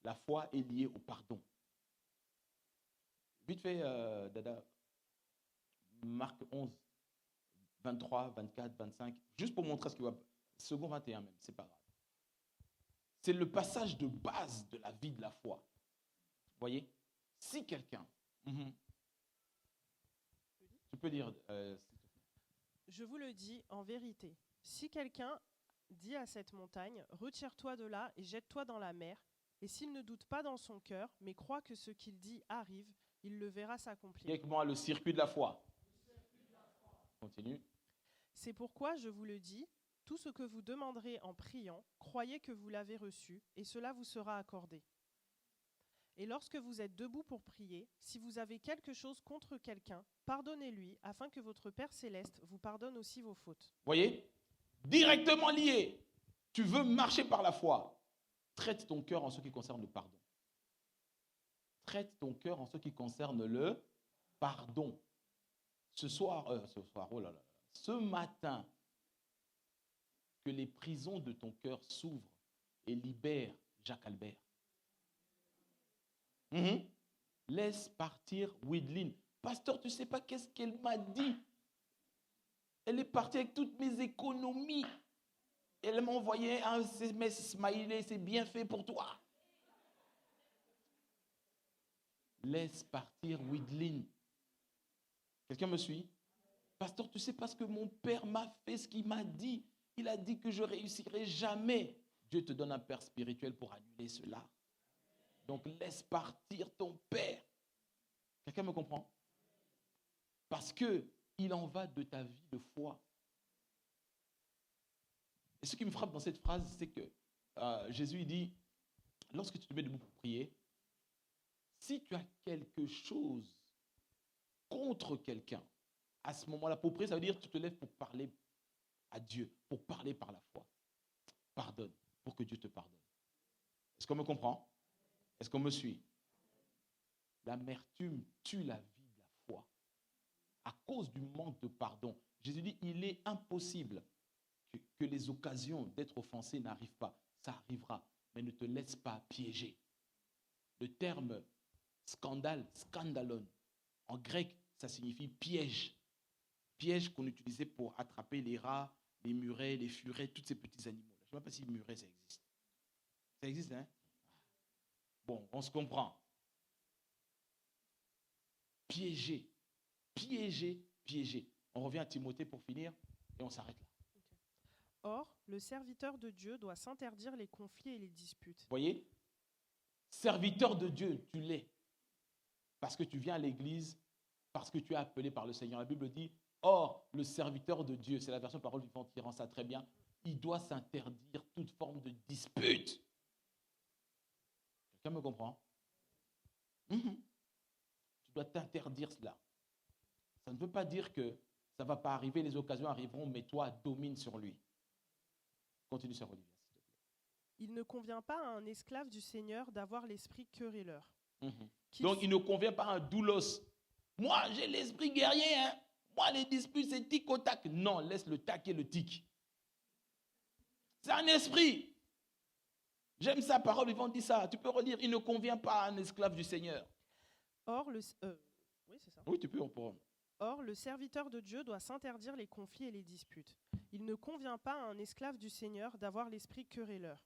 La foi est liée au pardon. Vite fait, Dada, Marc 11, 23, 24, 25, juste pour montrer ce qu'il va... Second 21 même, c'est pas grave. C'est le passage de base de la vie de la foi. Vous voyez? Si quelqu'un... Tu peux dire... Je vous le dis en vérité, si quelqu'un dit à cette montagne, retire-toi de là et jette-toi dans la mer, et s'il ne doute pas dans son cœur, mais croit que ce qu'il dit arrive, il le verra s'accomplir. Avec moi, le circuit de la foi. Continue. C'est pourquoi je vous le dis, tout ce que vous demanderez en priant, croyez que vous l'avez reçu, et cela vous sera accordé. Et lorsque vous êtes debout pour prier, si vous avez quelque chose contre quelqu'un, pardonnez-lui, afin que votre Père céleste vous pardonne aussi vos fautes. Voyez, directement lié. Tu veux marcher par la foi. Traite ton cœur en ce qui concerne le pardon. Traite ton cœur en ce qui concerne le pardon. Ce matin, que les prisons de ton cœur s'ouvrent et libèrent Jacques Albert. Laisse partir Widlin. Pasteur, tu ne sais pas qu'est-ce qu'elle m'a dit. Elle est partie avec toutes mes économies. Elle m'a envoyé un SMS smiley, c'est bien fait pour toi. Laisse partir Widlin. Quelqu'un me suit? Pasteur, tu ne sais pas ce que mon père m'a fait, ce qu'il m'a dit. Il a dit que je ne réussirai jamais. Dieu te donne un père spirituel pour annuler cela. Donc laisse partir ton père. Quelqu'un me comprend? Parce qu'il en va de ta vie de foi. Et ce qui me frappe dans cette phrase, c'est que Jésus dit, lorsque tu te mets debout pour prier, si tu as quelque chose contre quelqu'un, à ce moment-là, pour prier, ça veut dire que tu te lèves pour parler à Dieu, pour parler par la foi. Pardonne, pour que Dieu te pardonne. Est-ce qu'on me comprend? Est-ce qu'on me suit? L'amertume tue la vie de la foi. À cause du manque de pardon. Jésus dit, il est impossible que les occasions d'être offensé n'arrivent pas. Ça arrivera, mais ne te laisse pas piéger. Le terme scandale, scandalon, en grec, ça signifie piège. Piège qu'on utilisait pour attraper les rats, les murets, les furets, tous ces petits animaux. Je ne sais même pas si muret, ça existe. Ça existe, hein? Bon, on se comprend. Piéger, piéger, piéger. On revient à Timothée pour finir et on s'arrête là. Or, le serviteur de Dieu doit s'interdire les conflits et les disputes. Vous voyez? Serviteur de Dieu, tu l'es. Parce que tu viens à l'église, parce que tu es appelé par le Seigneur. La Bible dit, or, le serviteur de Dieu, c'est la version parole vivante qui rend ça très bien, il doit s'interdire toute forme de dispute. Quelqu'un me comprend? Tu dois t'interdire cela. Ça ne veut pas dire que ça ne va pas arriver, les occasions arriveront, mais toi, domine sur lui. Continue, sœur Olivia, s'il te plaît. Il ne convient pas à un esclave du Seigneur d'avoir l'esprit querelleur. Donc, il ne convient pas à un doulos. Moi, j'ai l'esprit guerrier. Hein? Moi, les disputes, c'est tic au tac. Non, laisse le tac et le tic. C'est un esprit. J'aime sa parole, ils vont dire ça. Tu peux redire, il ne convient pas à un esclave du Seigneur. Or, oui, c'est ça. Oui, tu peux, on pourra. Or, le serviteur de Dieu doit s'interdire les conflits et les disputes. Il ne convient pas à un esclave du Seigneur d'avoir l'esprit querelleur.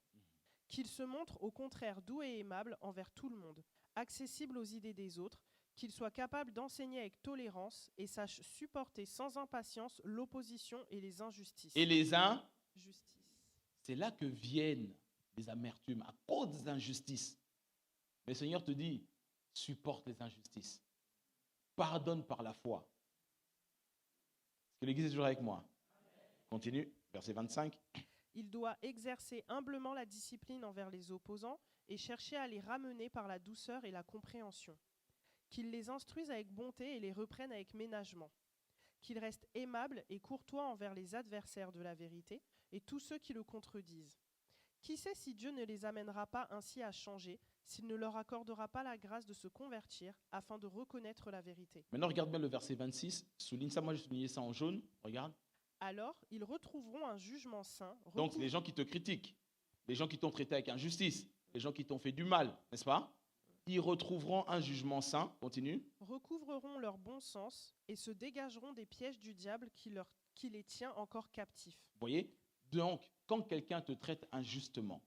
Qu'il se montre au contraire doux et aimable envers tout le monde, accessible aux idées des autres, qu'il soit capable d'enseigner avec tolérance et sache supporter sans impatience l'opposition et les injustices. Et les Justice. C'est là que viennent les amertumes, à cause des injustices. Mais le Seigneur te dit, supporte les injustices. Pardonne par la foi. Est-ce que l'Église est toujours avec moi? Continue, verset 25. Il doit exercer humblement la discipline envers les opposants et chercher à les ramener par la douceur et la compréhension. Qu'il les instruise avec bonté et les reprenne avec ménagement. Qu'il reste aimable et courtois envers les adversaires de la vérité et tous ceux qui le contredisent. Qui sait si Dieu ne les amènera pas ainsi à changer, s'il ne leur accordera pas la grâce de se convertir afin de reconnaître la vérité. Maintenant, regarde bien le verset 26. Souligne ça, moi j'ai souligné ça en jaune. Regarde. Alors, ils retrouveront un jugement saint. Donc, les gens qui te critiquent, les gens qui t'ont traité avec injustice, les gens qui t'ont fait du mal, n'est-ce pas? Ils retrouveront un jugement saint. Continue. Recouvreront leur bon sens et se dégageront des pièges du diable qui les tient encore captifs. Vous voyez? Donc, quand quelqu'un te traite injustement,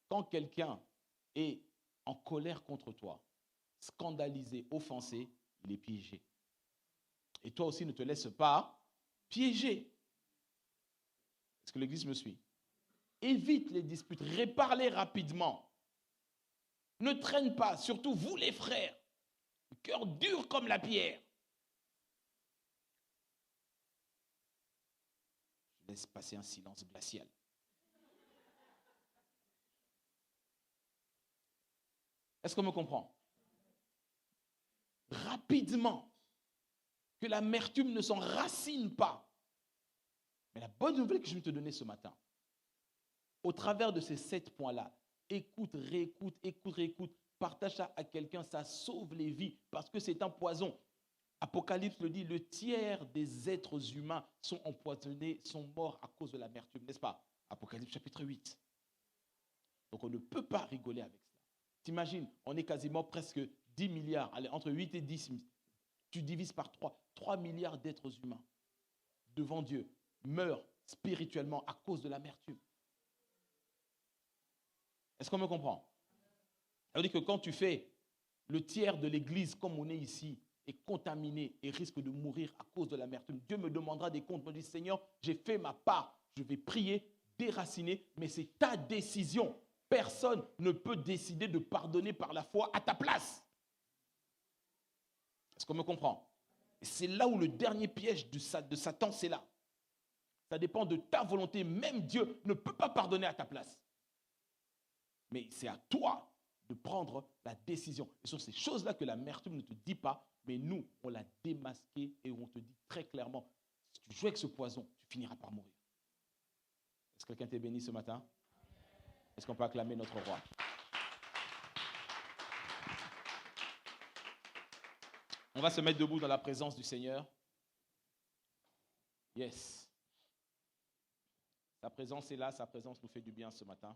quand quelqu'un est en colère contre toi, scandalisé, offensé, il est piégé. Et toi aussi, ne te laisse pas piéger. Est-ce que l'Église me suit? Évite les disputes, répare-les rapidement. Ne traîne pas, surtout vous les frères, le cœur dur comme la pierre. Je laisse passer un silence glacial. Est-ce qu'on me comprend? Rapidement, que l'amertume ne s'enracine pas. Mais la bonne nouvelle que je vais te donner ce matin, au travers de ces 7 points-là, écoute, réécoute, écoute, réécoute, partage ça à quelqu'un, ça sauve les vies parce que c'est un poison. Apocalypse le dit, le tiers des êtres humains sont empoisonnés, sont morts à cause de l'amertume, n'est-ce pas? Apocalypse chapitre 8. Donc on ne peut pas rigoler avec cela. T'imagines, on est quasiment presque 10 milliards, allez, entre 8 et 10, tu divises par 3 milliards d'êtres humains devant Dieu meurent spirituellement à cause de l'amertume. Est-ce qu'on me comprend? Ça veut dire que quand tu fais le tiers de l'église comme on est ici est contaminé et risque de mourir à cause de l'amertume, Dieu me demandera des comptes. Me dit, Seigneur, j'ai fait ma part, je vais prier, déraciner, mais c'est ta décision. Personne ne peut décider de pardonner par la foi à ta place. Est-ce qu'on me comprend? Et c'est là où le dernier piège de Satan, c'est là. Ça dépend de ta volonté. Même Dieu ne peut pas pardonner à ta place. Mais c'est à toi de prendre la décision. Et ce sont ces choses-là que l'amertume ne te dit pas, mais nous, on l'a démasqué et on te dit très clairement, si tu joues avec ce poison, tu finiras par mourir. Est-ce que quelqu'un t'est béni ce matin? Est-ce qu'on peut acclamer notre roi? On va se mettre debout dans la présence du Seigneur. Yes. Sa présence est là, sa présence nous fait du bien ce matin.